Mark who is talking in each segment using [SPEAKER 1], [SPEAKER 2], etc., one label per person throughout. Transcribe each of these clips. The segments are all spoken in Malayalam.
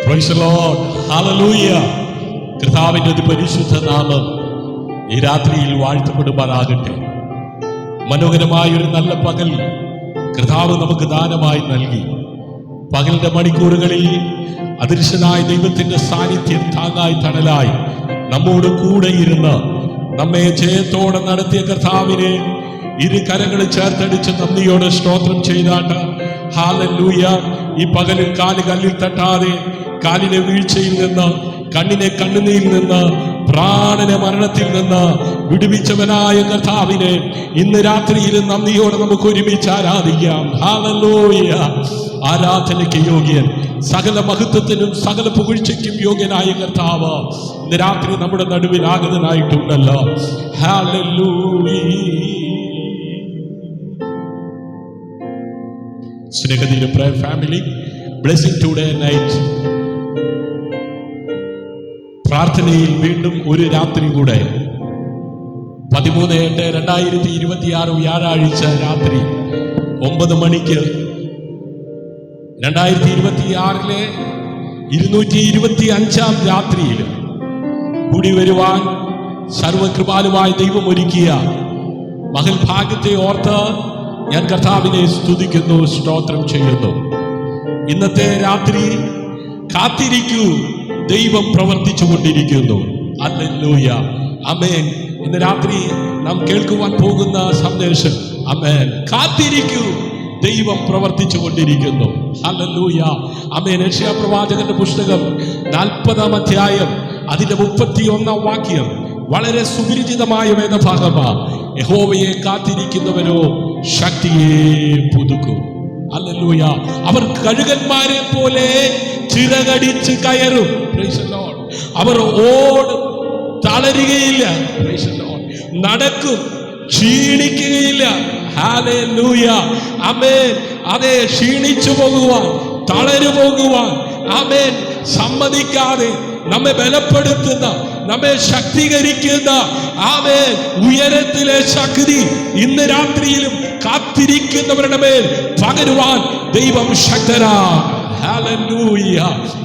[SPEAKER 1] Price the Lord. ഹല്ലേലൂയ. കർത്താവിന്റെ പരിശുദ്ധ നാമം ഈ രാത്രിയിൽ വാഴ്ത്തപ്പെടുമാറാകട്ടെ. മനോഹരമായ ഒരു നല്ല പകൽ കർത്താവ് നമുക്ക് ദാനമായി നൽകി. പകലിന്റെ മണിക്കൂറുകളിൽ അദൃശ്യനായ ദൈവത്തിന്റെ സാന്നിധ്യം താങ്ങായി തണലായി നമ്മോട് കൂടെ ഇരുന്ന് നമ്മെ ജയത്തോടെ നടത്തിയ കർത്താവിനെ ഇരു കരങ്ങൾ ചേർത്തടിച്ച് നന്ദിയോടെ സ്തോത്രം ചെയ്താട്ട് ഹല്ലേലൂയ. ഈ പകലിൽ കാല് കല്ലിൽ തട്ടാതെ കാലിനെ വീഴ്ചയിൽ നിന്ന്, കണ്ണിനെ കണ്ണുനീരിൽ നിന്ന്, പ്രാണനെ മരണത്തിൽ നിന്ന് വിടുവിച്ചവനായ കർത്താവിനെ ഇന്ന് രാത്രിയിൽ നന്ദിയോടെ നമുക്ക് ഒരുമിച്ച് ആരാധിക്കാം. ഹല്ലേലൂയ. ആരാധനയ്ക്ക് യോഗ്യൻ, സകല മഹത്വത്തിനും സകല പുകഴ്ചയ്ക്കും യോഗ്യനായ കർത്താവ് ഇന്ന് രാത്രി നമ്മുടെ നടുവിൽ ആഗതനായിട്ടുണ്ടല്ലോ. ഹല്ലേലൂയ. Snehatheera prayer family, blessing today night പ്രാർത്ഥനയിൽ വീണ്ടും ഒരു രാത്രി കൂടെ 13/8/2026 വ്യാഴാഴ്ച രാത്രി 9 മണിക്ക് 2026 225-ാം രാത്രിയിൽ കൂടി വരുവാൻ സർവകൃപാലുവായ ദൈവം ഒരുക്കിയ മഹൽ ഭാഗ്യത്തെ ഓർത്ത് ഞാൻ കർത്താവിനെ സ്തുതിക്കുന്നു, സ്തോത്രം ചെയ്യുന്നു. ഇന്നത്തെ രാത്രി കാത്തിരിക്കൂ, ദൈവം പ്രവർത്തിച്ചു കൊണ്ടിരിക്കുന്നു. ഹല്ലേലൂയ. ആമേൻ. ഇന്ന് രാത്രി നാം കേൾക്കുവാൻ പോകുന്ന സന്ദേശം, ആമേൻ, കാത്തിരിക്കൂ, ദൈവം പ്രവർത്തിച്ചു കൊണ്ടിരിക്കുന്നു. ഹല്ലേലൂയ. ആമേൻ. യെശയ്യാ പ്രവാചകന്റെ പുസ്തകം 40-ാം അധ്യായം അതിന്റെ 31-ാം വാക്യം വളരെ സുപരിചിതമായ വേദഭാഗമാണ്. യഹോവയെ കാത്തിരിക്കുന്നവരോ ശക്തിയെ പുതുക്കും. ഹല്ലേലൂയ. അവർ കഴുകന്മാരെ പോലെ ചിറകടിച്ച് കയറും. Price the Lord. അവർ ഓടും, തളരുകയില്ല. Price the Lord. നടക്കും, ക്ഷീണിക്കുകയില്ല. ഹല്ലേലൂയ. ആമേൻ. അതെ, ക്ഷീണിച്ചു പോകുവാൻ, തളരു പോകുവാൻ ആമേൻ സമ്മതിക്കാതെ നമ്മെ ബലപ്പെടുത്തുന്ന, നമ്മെ ശക്തീകരിക്കുന്ന ആമേൻ ഉയരത്തിലെ ശക്തി ഇന്ന് രാത്രിയിലും കാത്തിരിക്കുന്നവരുടെ മേൽ പകരുവാൻ ദൈവം ശക്തനാണ്. ഹല്ലേലൂയ.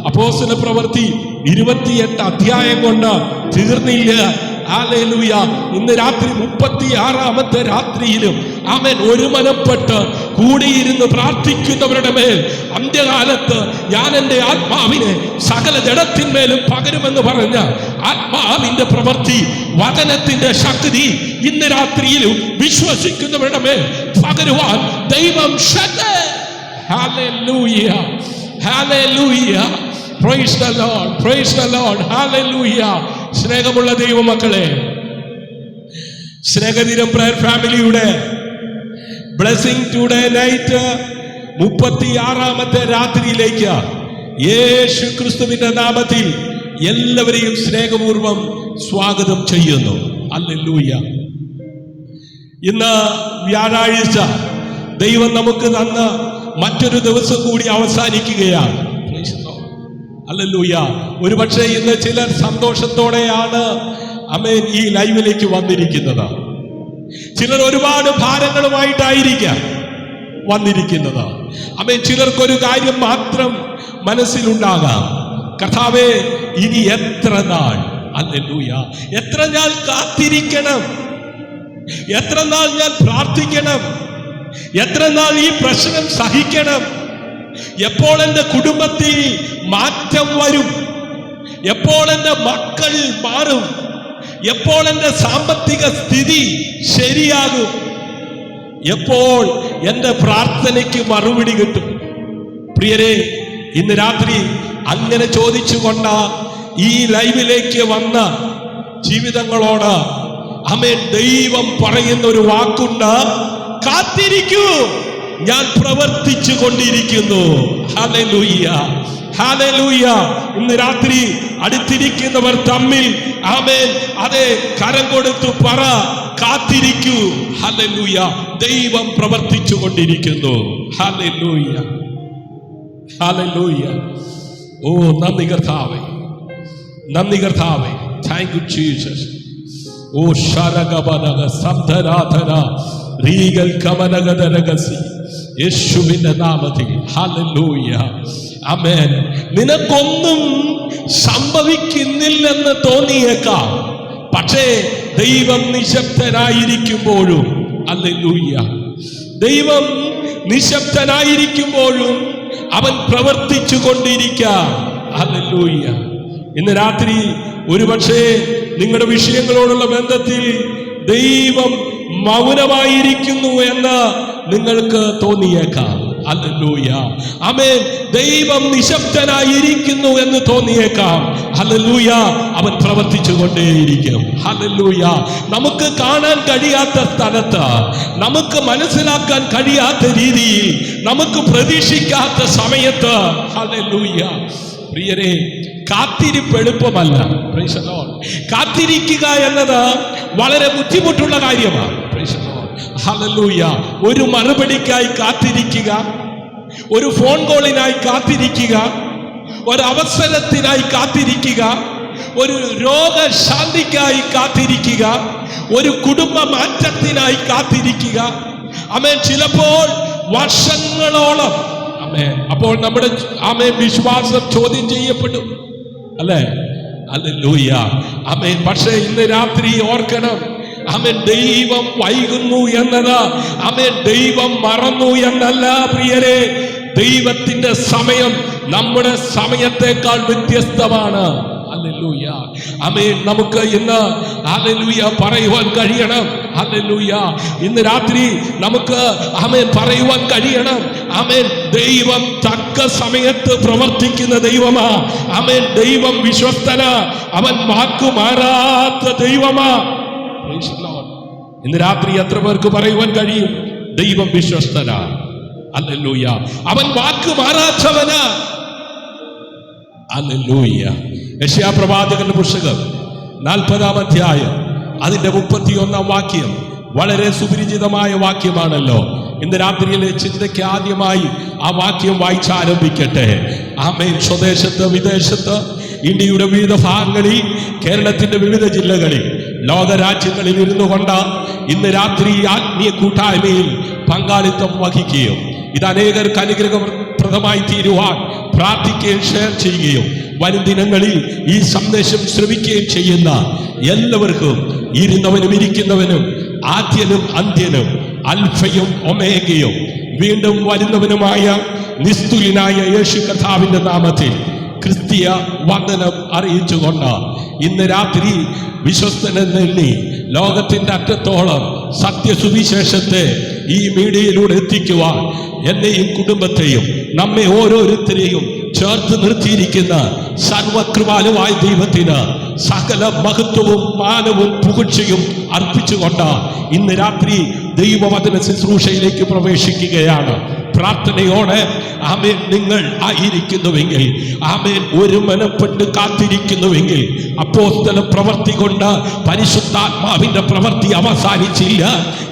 [SPEAKER 1] അപ്പോസ്തല പ്രവൃത്തി 28 അധ്യായം കൊണ്ട് തീർന്നില്ല. ഹല്ലേലൂയ. ഇന്ന് രാത്രി 36-ാമത്തെ രാത്രിയിലും ആമേൻ ഒരു മനപ്പെട്ട് കൂടിയിരുന്ന് പ്രാർത്ഥിക്കുന്നവരുടെ മേൽ അന്ത്യകാലത്ത് ഞാൻ എൻ്റെ ആത്മാവിനെ സകല ജഡത്തിന്മേലും പകരുമെന്ന് പറഞ്ഞ ആത്മാവിന്റെ പ്രവൃത്തി, വചനത്തിന്റെ ശക്തി ഇന്ന് രാത്രിയിലും വിശ്വസിക്കുന്നവരുടെ മേൽ പകരുവാൻ ദൈവം ശക്തൻ. ഹല്ലേലൂയ. ഹല്ലേലൂയ. Praise the Lord. Praise the Lord. ഹല്ലേലൂയ. സ്നേഹമുള്ള ദൈവമക്കളെ, സ്നേഹതീരം പ്രയർ ഫാമിലിയുടെ ബ്ലെസ്സിംഗ് ടുഡേ നൈറ്റ് 36-ാമത്തെ രാത്രിയിലേക്ക് യേശു ക്രിസ്തുവിന്റെ നാമത്തിൽ എല്ലാവരെയും സ്നേഹപൂർവം സ്വാഗതം ചെയ്യുന്നു. ഹല്ലേലൂയ. ഇന്ന് വ്യാഴാഴ്ച ദൈവം നമുക്ക് തന്ന മറ്റൊരു ദിവസം കൂടി അവസാനിക്കുകയാണ്. ഹല്ലേലൂയ. ഒരുപക്ഷെ ഇന്ന് ചിലർ സന്തോഷത്തോടെയാണ് ആമേൻ ഈ ലൈവിലേക്ക് വന്നിരിക്കുന്നത്. ചിലർ ഒരുപാട് ഭാരങ്ങളുമായിട്ടായിരിക്കാം വന്നിരിക്കുന്നത്. ആമേൻ. ചിലർക്കൊരു കാര്യം മാത്രം മനസ്സിലുണ്ടാകാം, കർത്താവേ, ഇനി എത്ര നാൾ, ഹല്ലേലൂയ, എത്ര നാൾ കാത്തിരിക്കണം, എത്ര നാൾ ഞാൻ പ്രാർത്ഥിക്കണം, എത്ര നാൾ ഈ പ്രശ്നം സഹിക്കണം, എപ്പോൾ എൻ്റെ കുടുംബത്തിൽ മാറ്റം വരും, എപ്പോൾ എൻ്റെ മക്കൾ മാറും, എപ്പോൾ എൻ്റെ സാമ്പത്തിക സ്ഥിതി ശരിയാകും, എപ്പോൾ എൻ്റെ പ്രാർത്ഥനയ്ക്ക് മറുപടി കിട്ടും. പ്രിയരെ, ഇന്ന് രാത്രി അങ്ങനെ ചോദിച്ചുകൊണ്ട ഈ ലൈവിലേക്ക് വന്ന ജീവിതങ്ങളോട് ആമേൻ ദൈവം പറയുന്ന ഒരു വാക്കുണ്ട്, കാത്തിരിക്കൂ, ഞാൻ പ്രവർത്തിച്ചു കൊണ്ടിരിക്കുന്നു. ഹല്ലേലൂയ. ഹല്ലേലൂയ. ഇന്ന് രാത്രി അടുത്തിരിക്കുന്നവർ തമ്മിൽ ആമേൻ അതെ കരം കൊടുത്തു പറ, കാത്തിരിക്കൂ. ഹല്ലേലൂയ. ദൈവം പ്രവർത്തിച്ചു കൊണ്ടിരിക്കുന്നു. ഹല്ലേലൂയ. ഹല്ലേലൂയ. ഓ നന്ദി കർത്താവേ, നന്ദി കർത്താവേ. Thank you Jesus. ഓ ശരഗബനഗ സന്ധരാധന റീഗൽ കമനഗദരഗസി യേശുവിന്റെ നാമത്തിൽ. ഹല്ലേലൂയ. ആമേൻ. നിനക്കൊന്നും സംഭവിക്കുന്നില്ലെന്ന് തോന്നിയേക്കാം, പക്ഷേ ദൈവം നിശബ്ദനായിരിക്കുമ്പോഴും, ഹല്ലേലൂയ, ദൈവം നിശബ്ദനായിരിക്കുമ്പോഴും അവൻ പ്രവർത്തിച്ചു കൊണ്ടിരിക്കാം. ഹല്ലേലൂയ. ഇന്ന് രാത്രി ഒരുപക്ഷെ നിങ്ങളുടെ വിഷയങ്ങളോടുള്ള ബന്ധത്തിൽ ദൈവം മൗനമായിരിക്കുന്നു എന്ന് നിങ്ങൾക്ക് തോന്നിയേക്കാം. ഹല്ലേലൂയ, ആമേൻ. ദൈവം നിശബ്ദനായിരിക്കുന്നു എന്ന് തോന്നിയേക്കാം. ഹല്ലേലൂയ, അവൻ പ്രവർത്തിച്ചു കൊണ്ടേയിരിക്കും. ഹല്ലേലൂയ. നമുക്ക് കാണാൻ കഴിയാത്ത സ്ഥലത്ത്, നമുക്ക് മനസ്സിലാക്കാൻ കഴിയാത്ത രീതിയിൽ, നമുക്ക് പ്രതീക്ഷിക്കാത്ത സമയത്ത്, ഹല്ലേലൂയ, പ്രിയരെ, കാത്തിരിപ്പ് എളുപ്പമല്ല. Price the Lord. കാത്തിരിക്കുക എന്നത് വളരെ ബുദ്ധിമുട്ടുള്ള കാര്യമാണ്. Price the Lord. ഹല്ലേലൂയ. ഒരു മറുപടിക്കായി കാത്തിരിക്കുക, ഒരു ഫോൺ കോളിനായി കാത്തിരിക്കുക, ഒരു അവസരത്തിനായി കാത്തിരിക്കുക, ഒരു രോഗശാന്തിക്കായി കാത്തിരിക്കുക, ഒരു കുടുംബ മാറ്റത്തിനായി കാത്തിരിക്കുക. ആമേൻ. ചിലപ്പോൾ വർഷങ്ങളോളം. ആമേൻ. അപ്പോൾ നമ്മുടെ ആമേൻ വിശ്വാസം ചോദ്യം ചെയ്യപ്പെടും, അല്ലേ? ഹല്ലേലൂയ, ആമേൻ. പക്ഷേ ഇന്ന് രാത്രി ഓർക്കണം, ആമേൻ, ദൈവം വൈകുന്നു എന്നത്, ആമേൻ, ദൈവം മറന്നു എന്നല്ല പ്രിയരെ. ദൈവത്തിന്റെ സമയം നമ്മുടെ സമയത്തേക്കാൾ വ്യത്യസ്തമാണ്. ഹല്ലേലൂയ, ആമേൻ. നമുക്ക് ഇന്ന് ഹല്ലേലൂയ പറയുവാൻ കഴിയണം. ഹല്ലേലൂയ. ഇന്ന് രാത്രി നമുക്ക് ആമേൻ പറയുവാൻ കഴിയണം, ആമേൻ, ദൈവം തക്ക സമയത്ത് പ്രവർത്തിക്കുന്ന ദൈവമാ. ആമേൻ. ദൈവം വിശ്വസ്തനാ, അവൻ വാക്കു മാറാത്ത ദൈവമാ. Price the Lord. ഇന്ന് രാത്രി എത്ര പേർക്ക് പറയുവാൻ കഴിയും, ദൈവം വിശ്വസ്തനാ? ഹല്ലേലൂയ, അവൻ വാക്ക് മാറാത്തവനാ. ഹല്ലേലൂയ. യെശയ്യാ പ്രവാചകന്റെ പുസ്തകം 40-ാം അധ്യായം അതിന്റെ 31-ാം വാക്യം വളരെ സുപരിചിതമായ വാക്യമാണല്ലോ. ഇന്ന് രാത്രിയിലെ ചിന്തയ്ക്ക് ആദ്യമായി ആ വാക്യം വായിച്ചാരംഭിക്കട്ടെ. ആമേൻ. സ്വദേശത്ത്, വിദേശത്ത്, ഇന്ത്യയുടെ വിവിധ ഭാഗങ്ങളിൽ, കേരളത്തിന്റെ വിവിധ ജില്ലകളിൽ, ലോകരാജ്യങ്ങളിൽ ഇരുന്നു കൊണ്ട് ഇന്ന് രാത്രി ആത്മീയ കൂട്ടായ്മയിൽ പങ്കാളിത്തം വഹിക്കുകയും ഇത് അനേകർക്ക് അനുഗ്രഹപ്രദമായി തീരുവാൻ പ്രാർത്ഥിക്കുകയും ഷെയർ ചെയ്യുകയും വരും ദിനങ്ങളിൽ ഈ സന്ദേശം ശ്രവിക്കുകയും ചെയ്യുന്ന എല്ലാവർക്കും, ഇരുന്നവനും ഇരിക്കുന്നവനും, ആദ്യനും അന്ത്യനും, അൽഫയും ഒമേഗയും, വീണ്ടും വരുന്നവനുമായ നിസ്തുലനായ യേശു കർത്താവിന്റെ നാമത്തിൽ ക്രിസ്തീയ വന്ദനം അറിയിച്ചുകൊണ്ട് ഇന്ന് രാത്രി വിശ്വസ്തനെന്നി ലോകത്തിന്റെ അറ്റത്തോളം സത്യസുവിശേഷത്തെ ഈ മീഡിയയിലൂടെ എത്തിക്കുവാൻ എന്നെയും കുടുംബത്തെയും നമ്മെ ഓരോരുത്തരെയും ചേർത്ത് നിർത്തിയിരിക്കുന്ന സർവകൃപാലുവായ ദൈവത്തിന് സകല മഹത്വവും മാനവും പുകഴ്ചയും അർപ്പിച്ചുകൊണ്ട് ഇന്ന് രാത്രി ദൈവവചന ശുശ്രൂഷയിലേക്ക് പ്രവേശിക്കുകയാണ്. പ്രാർത്ഥനയോടെ ആമേൻ നിങ്ങൾ ആയിരിക്കുന്നുവെങ്കിൽ, ആമേൻ ഒരു മനപ്പെട്ട് കാത്തിരിക്കുന്നുവെങ്കിൽ, അപ്പോസ്തല പ്രവൃത്തി കൊണ്ട് പരിശുദ്ധാത്മാവിന്റെ പ്രവൃത്തി അവസാനിച്ചില്ല.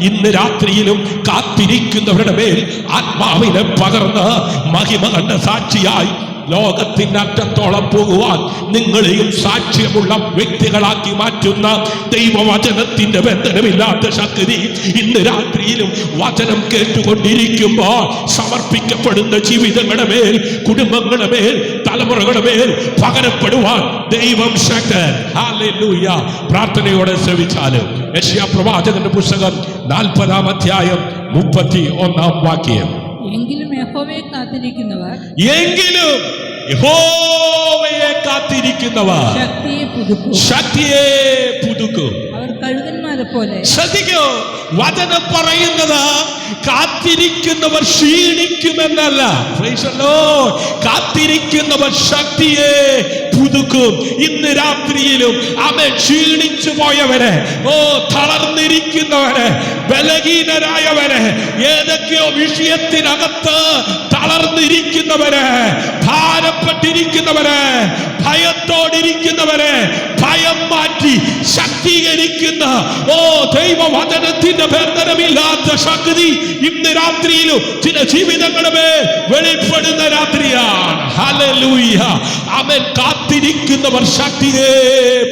[SPEAKER 1] ഇന്ന് രാത്രിയിലും കാത്തിരിക്കുന്നവരുടെ മേൽ ആത്മാവിനെ പകർന്ന് മഹിമ കണ്ട സാക്ഷിയായി ലോകത്തിന്റെ അറ്റത്തോളം പോകുവാൻ നിങ്ങളെയും സാക്ഷ്യമുള്ള വ്യക്തികളാക്കി മാറ്റുന്ന ദൈവവചനത്തിന്റെ ബന്ധനമില്ലാത്ത ശക്തി ഇന്ന് രാത്രിയിലും വചനം കേട്ടുകൊണ്ടിരിക്കുമ്പോൾ സമർപ്പിക്കപ്പെടുന്ന ജീവിതങ്ങളുടെ മേൽ, കുടുംബങ്ങളുടെ മേൽ, തലമുറകളുടെ മേൽ പകരപ്പെടുവാൻ ദൈവം ശക്തൻ. ഹല്ലേലൂയ. പ്രാർത്ഥനയോടെ ശ്രവിച്ചാലും യെശയ്യാ പ്രവാചകന്റെ പുസ്തകം 40-ാം അധ്യായം 31-ാം വാക്യം.
[SPEAKER 2] എങ്കിലും യഹോവയെ കാത്തിരിക്കുന്നവർ,
[SPEAKER 1] എങ്കിലും യഹോവയെ കാത്തിരിക്കുന്നവർ ശക്തിയെ പുതുക്കും.
[SPEAKER 2] അവർ കഴുകന്മാരെ പോലെ.
[SPEAKER 1] ശ്രദ്ധിക്കൂ, വചനം പറയുന്നത് കാത്തിരിക്കുന്നവർ ക്ഷീണിക്കുമെന്നല്ല. Price the Lord. കാത്തിരിക്കുന്നവർ ശക്തിയെ പുതുക്കും. ഇന്ന് രാത്രിയിലും അവൻ ക്ഷീണിച്ചു പോയവരെ, തളർന്നിരിക്കുന്നവരെ, ബലഹീനരായവരെ, ഏതൊക്കെയോ വിഷയത്തിനകത്ത് തളർന്നിരിക്കുന്നവരെ, ഭാരപ്പെട്ടിരിക്കുന്നവരെ, ഭയത്തോടിരിക്കുന്നവരെ ഭയം മാറ്റി ശക്തീകരിക്കുന്ന ദൈവവചനത്തിന്റെ ബന്ധനമില്ലാത്ത ശക്തി ഇന്ന് രാത്രിയിലും ചില ജീവിതങ്ങളുടെ മേൽ വെളിപ്പെടുന്ന രാത്രിയാണ്. ഹല്ലേലൂയ. അവൻ കാത്തിരിക്കുന്നവർ ശക്തിയെ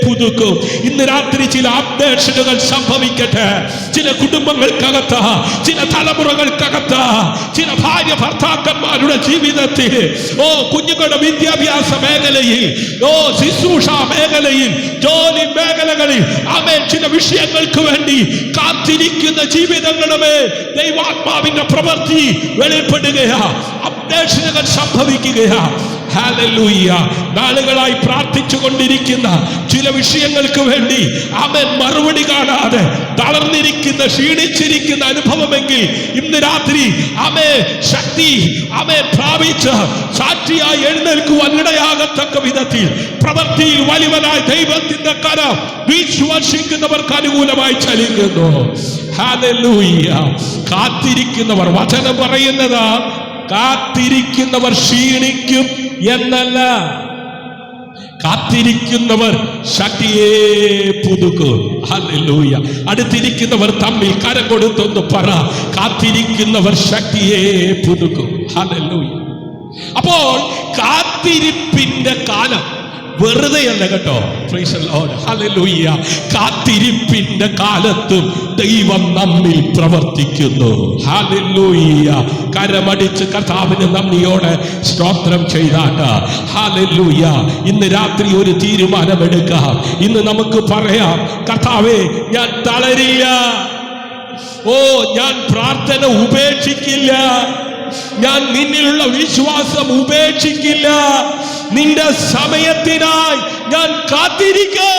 [SPEAKER 1] പുതുക്കും. ഇന്ന് രാത്രി ചില അപ്ഡേഷനുകൾ സംഭവിക്കട്ടെ. ചില കുടുംബങ്ങൾക്കകത്ത്, ചില തലമുറകൾക്കകത്ത്, ചില ഭാര്യ ഭർത്താക്കന്മാരുടെ ജീവിതത്തിൽ, കുഞ്ഞുങ്ങളുടെ വിദ്യാഭ്യാസ മേഖലയിൽ, ശുശ്രൂഷ മേഖലയിൽ, ജോലി മേഖലകളിൽ, ചില വിഷയങ്ങൾക്ക് വേണ്ടി കാത്തിരിക്കുന്ന ജീവിതങ്ങളുടെ ദൈവാത്മാവിന്റെ പ്രവൃത്തി വെളിപ്പെടുകയാ. അപ്ഡേഷനുകൾ സംഭവിക്കുകയാ. ഹല്ലേലൂയ. നാളുകളായി പ്രാർത്ഥിച്ചു കൊണ്ടിരിക്കുന്ന ചില വിഷയങ്ങൾക്ക് വേണ്ടി മറുപടി കാണാതെ തളർന്നിരിക്കുന്ന, ക്ഷീണിച്ചിരിക്കുന്ന അനുഭവമെങ്കിൽ ഇന്ന് രാത്രി ശക്തി പ്രാപിച്ച് സാക്ഷിയായി എഴുന്നേൽക്കുവാൻ ഇടയാകത്തക്ക വിധത്തിൽ പ്രവൃത്തിയിൽ വലിയവനായ ദൈവത്തിന്റെ കരം വിശ്വസിക്കുന്നവർക്ക് അനുകൂലമായി ചലിക്കുന്നു. ഹല്ലേലൂയ. കാത്തിരിക്കുന്നവർ, വചനം പറയുന്നത് കാത്തിരിക്കുന്നവർ ക്ഷീണിക്കും എന്നല്ല, കാത്തിരിക്കുന്നവർ ശക്തിയെ പുതുക്കും. ഹല്ലേലൂയ. അടുത്തിരിക്കുന്നവർ തമ്മിൽ കരം കൊടുത്തൊന്ന് പറ, കാത്തിരിക്കുന്നവർ ശക്തിയെ പുതുക്കും. ഹല്ലേലൂയ. അപ്പോൾ കാത്തിരിപ്പിന്റെ കാലം വെറുതെയല്ല കേട്ടോ. Price the Lord. ഹല്ലേലൂയ. കാത്തിരിപ്പിന്റെ കാലത്തും ദൈവം നമ്മിൽ പ്രവർത്തിക്കുന്നു. ഹല്ലേലൂയ. കരമടിച്ച് കർത്താവിന് നന്ദിയോടെ സ്തോത്രം ചെയ്താട്ട്. ഹല്ലേലൂയ. ഇന്ന് രാത്രി ഒരു തീരുമാനമെടുക്കാം. ഇന്ന് നമുക്ക് പറയാം, കർത്താവേ ഞാൻ തളരില്ല, ഞാൻ പ്രാർത്ഥന ഉപേക്ഷിക്കില്ല, ഞാൻ നിന്നിലുള്ള വിശ്വാസം ഉപേക്ഷിക്കില്ല, നിന്റെ സമയത്തിനായി ഞാൻ കാത്തിരിക്കും.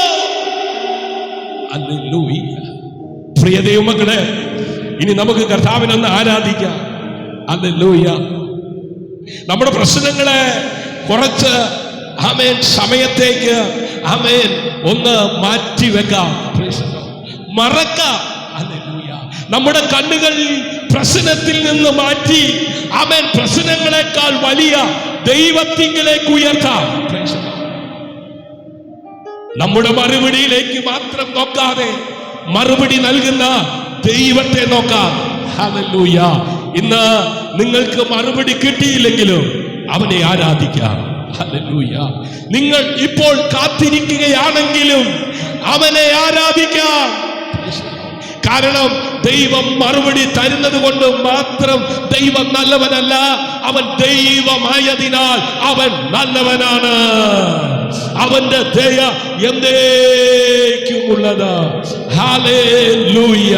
[SPEAKER 1] ഹല്ലേലൂയ. പ്രിയ ദൈവമക്കളെ, ഇനി നമുക്ക് കർത്താവിനൊന്ന് ആരാധിക്കാം. ഹല്ലേലൂയ. നമ്മുടെ പ്രശ്നങ്ങളെ കുറച്ച് സമയത്തേക്ക് ഒന്ന് മാറ്റിവെക്കാം, മറക്കാം. ഹല്ലേലൂയ. നമ്മുടെ കണ്ണുകൾ പ്രശ്നത്തിൽ നിന്ന് മാറ്റി പ്രശ്നങ്ങളെക്കാൾ വലിയ ദൈവത്തിങ്കിലേക്ക് ഉയർത്താം. നമ്മുടെ മറുപടിയിലേക്ക് മാത്രം നോക്കാതെ മറുപടി നൽകുന്ന ദൈവത്തെ നോക്കാം. ഹല്ലേലൂയ. ഇന്ന് നിങ്ങൾക്ക് മറുപടി കിട്ടിയില്ലെങ്കിലും അവനെ ആരാധിക്കാം. ഹല്ലേലൂയ. നിങ്ങൾ ഇപ്പോൾ കാത്തിരിക്കുകയാണെങ്കിലും അവനെ ആരാധിക്കാം. കാരണം ദൈവം മറുപടി തരുന്നത് കൊണ്ട് മാത്രം ദൈവം നല്ലവനല്ല, അവൻ ദൈവമായതിനാൽ അവൻ നല്ലവനാണ്. അവന്റെ ദയ എന്നേക്കുമുള്ളത്. ഹല്ലേലൂയ.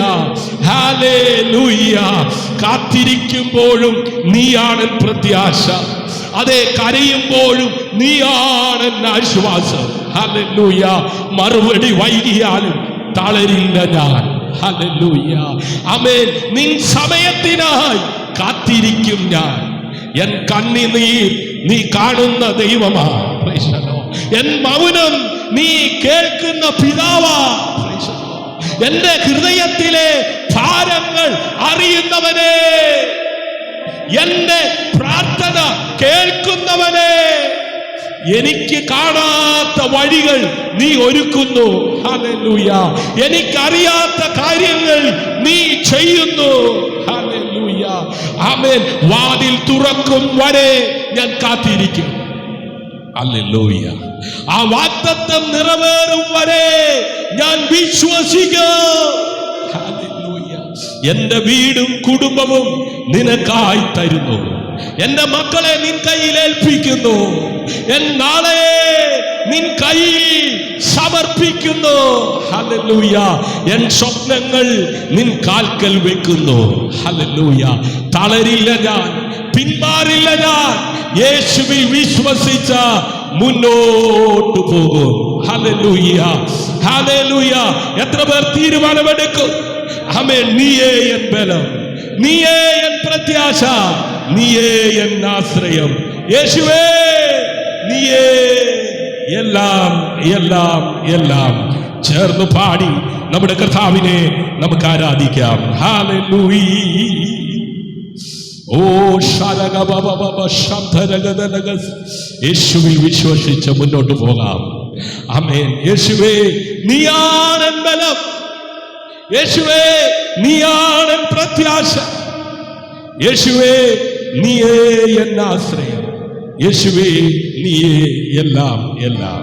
[SPEAKER 1] ഹല്ലേലൂയ. കാത്തിരിക്കുമ്പോഴും നീയാണ് പ്രത്യാശ, അതെ കരയുമ്പോഴും നീയാണ് ആശ്വാസം. ഹല്ലേലൂയ. മറുപടി വൈകിയാലും തളരില്ല ഞാൻ. ഹല്ലേലൂയ. ആമേൻ. നിൻ സമയത്തിനായി കാത്തിരിക്കും ഞാൻ. എൻ കണ്ണുനീർ നീ കാണുന്ന ദൈവമാ. എൻ മൗനം നീ കേൾക്കുന്ന പിതാവാ. എന്റെ ഹൃദയത്തിലെ ഭാരങ്ങൾ അറിയുന്നവനെ, എന്റെ പ്രാർത്ഥന കേൾക്കുന്നവനെ, എനിക്ക് കാണാത്ത വഴികൾ നീ ഒരുക്കുന്നു. ഹല്ലേലൂയ. എനിക്കറിയാത്ത കാര്യങ്ങൾ നീ ചെയ്യുന്നു. ഹല്ലേലൂയ. ആമേൻ. വാതിൽ തുറക്കും വരെ ഞാൻ കാത്തിരിക്കും. ഹല്ലേലൂയ. ആ വാഗ്ദത്തം നിറവേറും വരെ ഞാൻ വിശ്വസിക്കും. ഹല്ലേലൂയ. എന്റെ വീടും കുടുംബവും നിനക്കായി തരുന്നു. എന്റെ മക്കളെ നിൻ കയ്യിൽ ഏൽപ്പിക്കുന്നു. എൻ നാളെ നിൻ കയ്യിൽ സമർപ്പിക്കുന്നു. ഹല്ലേലൂയ. എൻ സ്വപ്നങ്ങൾ നിൻ കാൽക്കൽ വെക്കുന്നു. ഹല്ലേലൂയ. തളരില്ല ഞാൻ, പിന്മാറില്ല ഞാൻ. യേശുവിൽ വിശ്വസിച്ച മുന്നോട്ട് പോകും. ഹല്ലേലൂയ. ഹല്ലേലൂയ. എത്ര പേർ തീരുമാനമെടുക്കും? ആമേൻ. നീയേ എൻ ബലം, നീയേ എൻ പ്രത്യാശ, നീയേ എൻ ആശ്രയം. യേശുവേ നീയേ എല്ലാം എല്ലാം എല്ലാം. ചേർന്ന് പാടി നമ്മുടെ കർത്താവിനെ നമുക്ക് ആരാധിക്കാം. ഹല്ലേലൂയ. ഓ യേശുവിൽ വിശ്വസിച്ച് മുന്നോട്ട് പോകാം. ആമേൻ. യേശുവേ നീയാണ് എൻ ബലം, യേശുവേ നീയാണ് പ്രത്യാശ, യേശുവേ നീയേ എൻ ആശ്രയം. യേശുവേ നീയേ എല്ലാം എല്ലാം.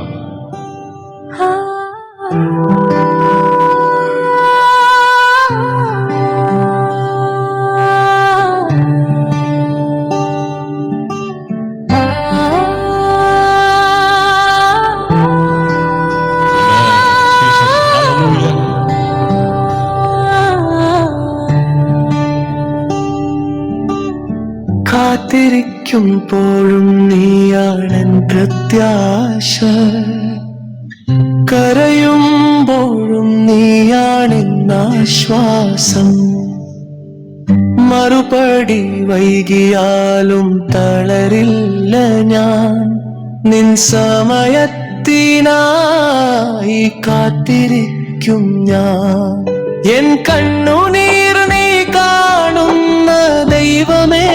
[SPEAKER 3] കാത്തിരിക്കുമ്പോഴും നീയാണെൻ പ്രത്യാശ, കരയുമ്പോഴും നീയാണെൻ ആശ്വാസം. മറുപടി വൈകിയാലും തളരില്ല ഞാൻ, നിൻ സമയത്തിനായി കാത്തിരിക്കും ഞാൻ. എൻ കണ്ണുനീർ നീ കാണുന്ന ദൈവമേ,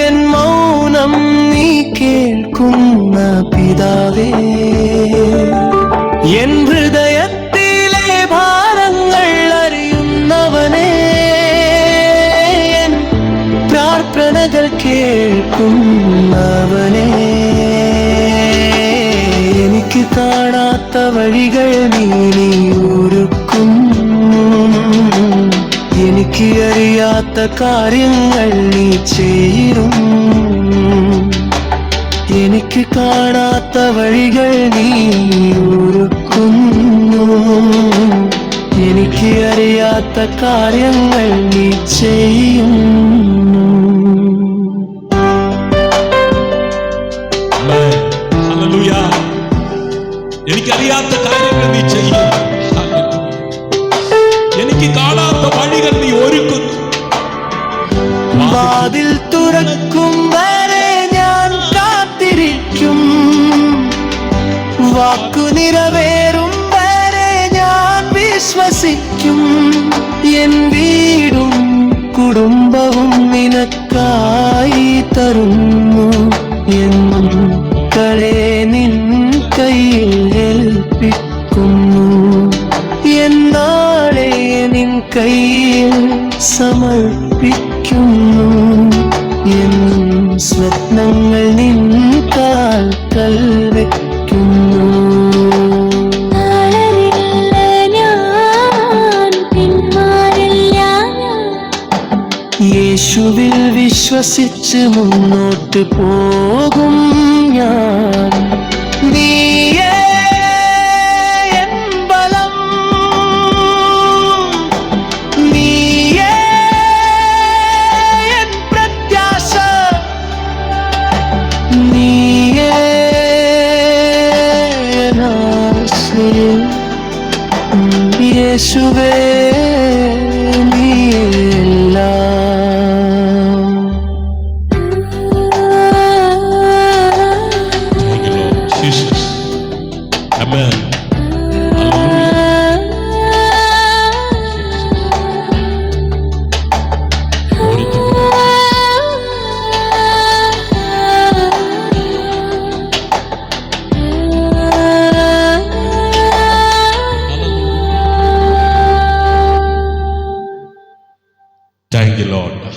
[SPEAKER 3] എൻ മൗനം നീ കേൾക്കുന്ന പിതാവേ, എൻ ഹൃദയത്തിലെ ഭാരങ്ങൾ അറിയുന്നവനേ, എൻ പ്രാർത്ഥനകൾ കേൾക്കുന്നവനേ. എനിക്ക് കാണാത്ത വഴികൾ നീ ഒരുക്കുന്നു, എനിക്ക് അറിയാത്ത കാര്യങ്ങൾ നീ ചെയ്യും. എനിക്ക് കാണാത്ത വഴികൾ നീ ഒരുക്കുന്നു, എനിക്ക് അറിയാത്ത കാര്യങ്ങൾ നീ ചെയ്യും.
[SPEAKER 1] എനിക്കറിയാത്ത കാര്യങ്ങൾ നീ ചെയ്യും. എനിക്ക് കാണാത്ത വഴികൾ നീ ഒരുക്കുന്നു.
[SPEAKER 3] വാതിൽ തുറക്കും വരെ ഞാൻ കാത്തിരിക്കും, വാക്കു നിറവേറും വരെ ഞാൻ വിശ്വസിക്കും. എൻ വീടും കുടുംബവും നിനക്കായി തരുന്നു, എന്നും കളെ നിൻ കയ്യിൽ ഏൽപ്പിക്കുന്നു. എന്നാളെ നിൻ കയ്യിൽ സമർപ്പിക്കുന്നു, എന്നും സ്വപ്നങ്ങൾ നിൻ കാൽക്കൽ വെക്കുന്നു. യേശുവിൽ വിശ്വസിച്ച് മുന്നോട്ട് പോകും ഞാൻ. നീയേ എൻ ബലം, നീയേ എൻ പ്രത്യാശ, നീയേ എൻ ആശ്രയം. യേശുവേ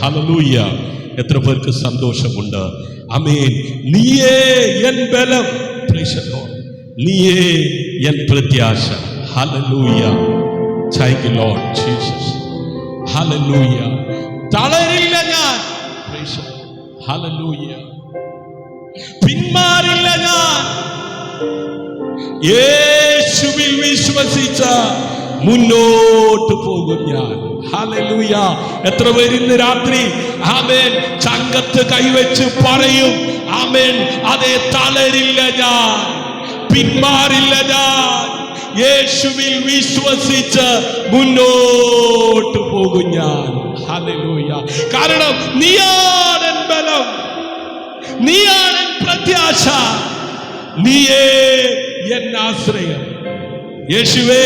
[SPEAKER 1] ഹല്ലേലൂയ. എത്ര പേർക്ക് സന്തോഷമുണ്ട്. ആമേൻ. നീയേ എൻ ബലം, പ്രൈസ് ദി ലോർഡ്. നീയേ എൻ പ്രത്യാശ. ഹല്ലേലൂയ. Thank you Lord Jesus. ഹല്ലേലൂയ. തളരില്ല ഞാൻ, പ്രൈസ് ദി ലോർഡ്. ഹല്ലേലൂയ. പിന്മാറില്ല ഞാൻ, യേശുവിൽ വിശ്വസിച്ച മുന്നോട്ട് പോകും ഞാൻ. ഹല്ലേലൂയ. എത്ര പേര് ഇന്ന് രാത്രി ആമേൻ ചങ്കത്ത് കൈവച്ച് പറയും, ആമേൻ അതേ തളരില്ല ഞാൻ, പിന്മാറില്ല ഞാൻ, യേശുവിൽ വിശ്വസിച്ച് മുന്നോട്ട് പോകും ഞാൻ. ഹല്ലേലൂയ. കാരണം നീയാണ് ബലം, നീയാണ് പ്രത്യാശ, നീയേ എൻ ആശ്രയം. യേശുവേ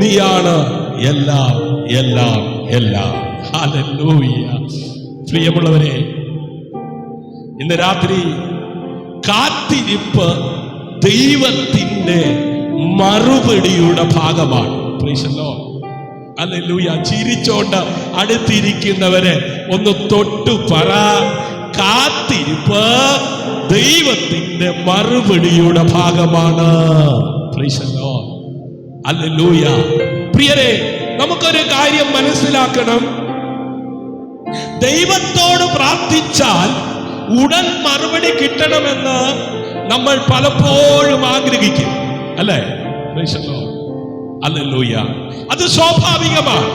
[SPEAKER 1] നീയാണ് എല്ലാം എല്ലാം എല്ലാം. ഹല്ലേലൂയ. പ്രിയമുള്ളവരെ, ഇന്ന് രാത്രി കാത്തിരിപ്പ് ദൈവത്തിന്റെ മറുപടിയുടെ ഭാഗമാണ്. Praise the Lord. ഹല്ലേലൂയ. ചിരിച്ചോണ്ട് അടുത്തിരിക്കുന്നവരെ ഒന്ന് തൊട്ടു പറ, കാത്തിരിപ്പ് ദൈവത്തിന്റെ മറുപടിയുടെ ഭാഗമാണ്. Praise the Lord. ഹല്ലേലൂയ. പ്രിയരെ, നമുക്കൊരു കാര്യം മനസ്സിലാക്കണം. ദൈവത്തോട് പ്രാർത്ഥിച്ചാൽ ഉടൻ മറുപടി കിട്ടണമെന്ന് നമ്മൾ പലപ്പോഴും ആഗ്രഹിക്കും, അല്ലേ? Praise the Lord. ഹല്ലേലൂയ. അത് സ്വാഭാവികമാണ്.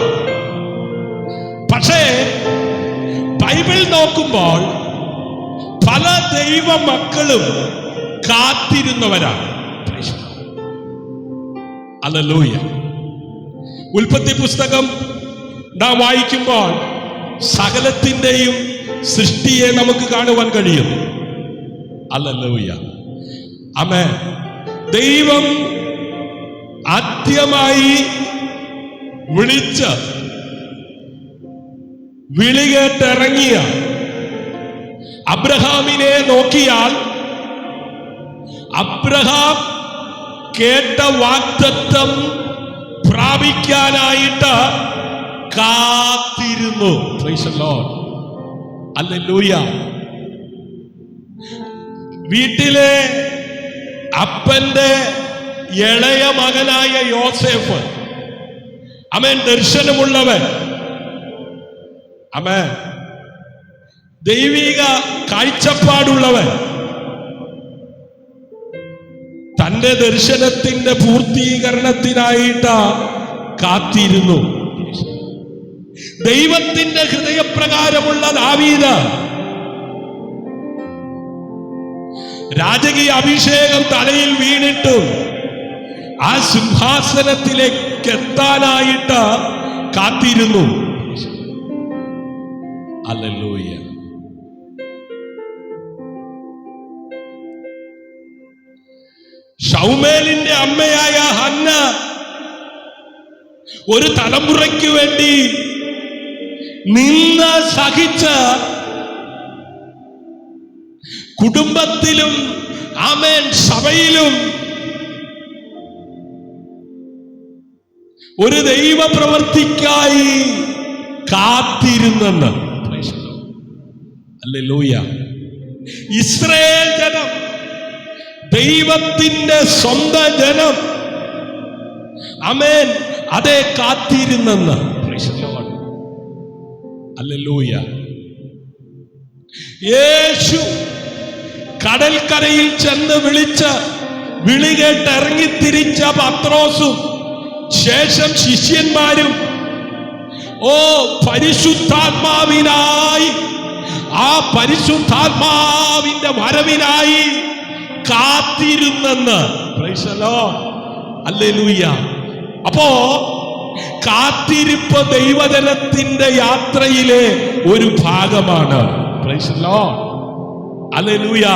[SPEAKER 1] പക്ഷേ ബൈബിൾ നോക്കുമ്പോൾ പല ദൈവ മക്കളും കാത്തിരുന്നവരാണ്. ഹല്ലേലൂയ. ഉൽപ്പത്തി പുസ്തകം നാം വായിക്കുമ്പോൾ സകലത്തിന്റെയും സൃഷ്ടിയെ നമുക്ക് കാണുവാൻ കഴിയുന്നു. ഹല്ലേലൂയ. ആമേൻ. ദൈവം ആദ്യമായി വിളി കേട്ടിറങ്ങിയ അബ്രഹാമിനെ നോക്കിയാൽ അബ്രഹാം കേട്ട വാഗ്ദത്തം പ്രാപിക്കാനായിട്ട് കാത്തിരുന്നു. Praise the Lord. ഹല്ലേലൂയ. വീട്ടിലെ അപ്പന്റെ ഇളയ മകനായ യോസേഫ്, അവൻ ദർശനമുള്ളവൻ, അവൻ ദൈവിക കാഴ്ചപ്പാടുള്ളവൻ, തന്റെ ദർശനത്തിന്റെ പൂർത്തീകരണത്തിനായിട്ട് കാത്തിരുന്നു. ദൈവത്തിന്റെ ഹൃദയപ്രകാരമുള്ള ദാവീദ് രാജകീയ അഭിഷേകം തലയിൽ വീണിട്ടും ആ സിംഹാസനത്തിലേക്ക് എത്താനായിട്ട് കാത്തിരുന്നു. ഹല്ലേലൂയ. ശൗമേലിന്റെ അമ്മയായ ഹന്ന ഒരു തലമുറയ്ക്ക് വേണ്ടി നിന്ന് സഹിച്ച് കുടുംബത്തിലും ആമേൻ സഭയിലും ഒരു ദൈവപ്രവൃത്തിക്കായി കാത്തിരുന്നെന്ന്. ഹല്ലേലൂയ. ഇസ്രായേൽ ജനം, ദൈവത്തിന്റെ സ്വന്തം ജനം, ആമേൻ, അതേ കാത്തിരുന്നെന്ന്. ഹല്ലേലൂയ. യേശു കടൽക്കരയിൽ ചെന്ന് വിളി കേട്ട് ഇറങ്ങിത്തിരിച്ച പത്രോസും ശേഷം ശിഷ്യന്മാരും പരിശുദ്ധാത്മാവിനായി, ആ പരിശുദ്ധാത്മാവിന്റെ വരവിനായി കാത്തിരുന്നെന്ന്. Praise the Lord. ഹല്ലേലൂയ. അപ്പോ കാത്തിരിപ്പ് ദൈവജനത്തിന്റെ യാത്രയിലെ ഒരു ഭാഗമാണ്. Praise the Lord. ഹല്ലേലൂയ.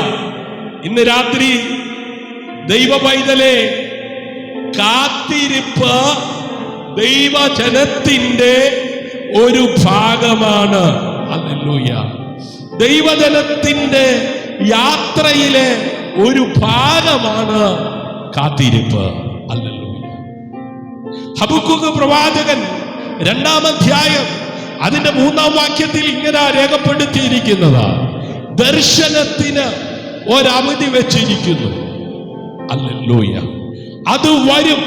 [SPEAKER 1] ഇന്ന് രാത്രി ദൈവ പൈതലേ, കാത്തിരിപ്പ് ദൈവജനത്തിന്റെ ഒരു ഭാഗമാണ്. ഹല്ലേലൂയ. ദൈവജനത്തിന്റെ യാത്രയിലെ ഒരു ഭാഗമാണ് കാത്തിരിപ്പ്. ഹല്ലേലൂയ. ഹബക്കൂക്ക് പ്രവാചകൻ 2-ാം അധ്യായം അതിന്റെ 3-ാം വാക്യത്തിൽ ഇങ്ങനെ രേഖപ്പെടുത്തിയിരിക്കുന്നത്, ദർശനത്തിന് ഒരവധി വെച്ചിരിക്കുന്നു. ഹല്ലേലൂയ. അത് വരും,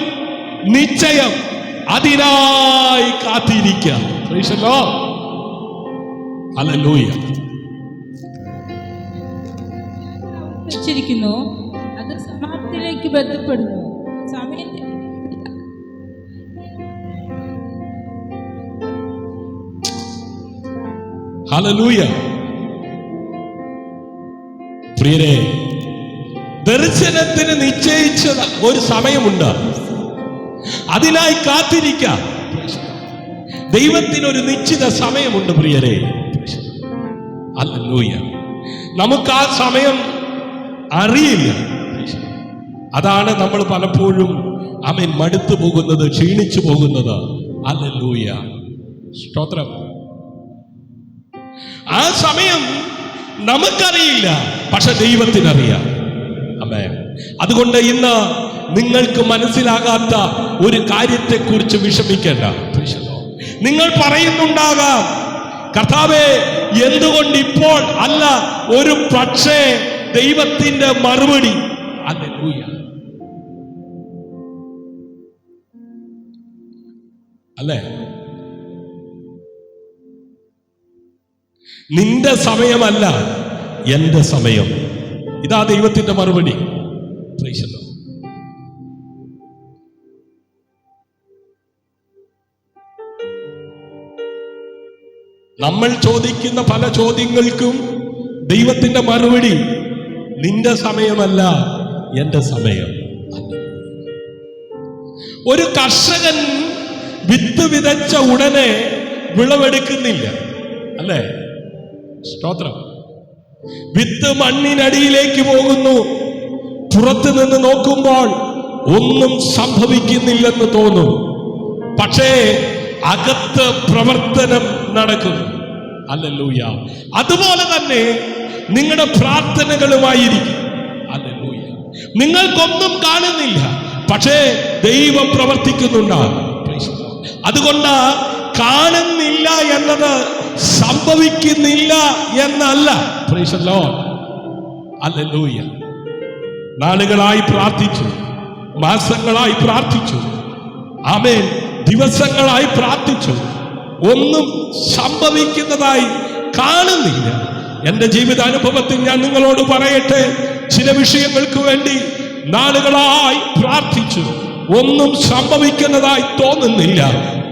[SPEAKER 1] നിശ്ചയം, അതിനായി കാത്തിരിക്കാം. Price the Lord. ഹല്ലേലൂയ.
[SPEAKER 2] വെച്ചിരിക്കുന്നു, അത് സമാപ്തിയിലേക്ക് ബന്ധപ്പെടുന്നു. സമയത്ത്
[SPEAKER 1] ഹല്ലേലൂയ. പ്രിയരെ, ദർശനത്തിന് നിശ്ചയിച്ച ഒരു സമയമുണ്ട്, അതിനായി കാത്തിരിക്കാം. ദൈവത്തിനൊരു നിശ്ചിത സമയമുണ്ട് പ്രിയരെ. ഹല്ലേലൂയ. നമുക്ക് ആ സമയം അറിയില്ല. അതാണ് നമ്മൾ പലപ്പോഴും ആമേൻ മടുത്തു പോകുന്നത്, ക്ഷീണിച്ചു പോകുന്നത്. ഹല്ലേലൂയ. സ്തോത്രം. ആ സമയം നമുക്കറിയില്ല, പക്ഷെ ദൈവത്തിനറിയാം. ആമേൻ. അതുകൊണ്ട് ഇന്ന് നിങ്ങൾക്ക് മനസ്സിലാകാത്ത ഒരു കാര്യത്തെക്കുറിച്ച് വിഷമിക്കേണ്ട. നിങ്ങൾ പറയുന്നുണ്ടാകാം, കർത്താവേ, എന്തുകൊണ്ട് ഇപ്പോൾ അല്ല, ഒരു പക്ഷേ ദൈവത്തിന്റെ മറുപടി. ഹല്ലേലൂയ. അല്ലേ? നിന്റെ സമയമല്ല, എന്റെ സമയം. ഇതാ ദൈവത്തിന്റെ മറുപടി. Price the Lord. നമ്മൾ ചോദിക്കുന്ന പല ചോദ്യങ്ങൾക്കും ദൈവത്തിന്റെ മറുപടി, നിന്റെ സമയമല്ല, എന്റെ സമയം. ഒരു കർഷകൻ വിത്ത് വിതച്ച ഉടനെ വിളവെടുക്കുന്നില്ല, അല്ലേ? സ്തോത്രം. വിത്ത് മണ്ണിനടിയിലേക്ക് പോകുന്നു. പുറത്തു നിന്ന് നോക്കുമ്പോൾ ഒന്നും സംഭവിക്കുന്നില്ലെന്ന് തോന്നും. പക്ഷേ അകത്ത് പ്രവർത്തനം നടക്കുന്നു. ഹല്ലേലൂയ. അതുപോലെ തന്നെ നിങ്ങളുടെ പ്രാർത്ഥനകളുമായിരിക്കും. ഹല്ലേലൂയ. നിങ്ങൾക്കൊന്നും കാണുന്നില്ല, പക്ഷേ ദൈവം പ്രവർത്തിക്കുന്നുണ്ടാകും. അതുകൊണ്ട് കാണുന്നില്ല എന്നത് സംഭവിക്കുന്നില്ല എന്നല്ല. Price the Lord. ഹല്ലേലൂയ. നാളുകളായി പ്രാർത്ഥിച്ചു, മാസങ്ങളായി പ്രാർത്ഥിച്ചു, ആമേൻ, ദിവസങ്ങളായി പ്രാർത്ഥിച്ചു, ഒന്നും സംഭവിക്കുന്നതായി കാണുന്നില്ല. എന്റെ ജീവിതാനുഭവത്തിൽ ഞാൻ നിങ്ങളോട് പറയട്ടെ, ചില വിഷയങ്ങൾക്ക് വേണ്ടി നാളുകളായി പ്രാർത്ഥിച്ചു, ഒന്നും സംഭവിക്കുന്നതായി തോന്നുന്നില്ല.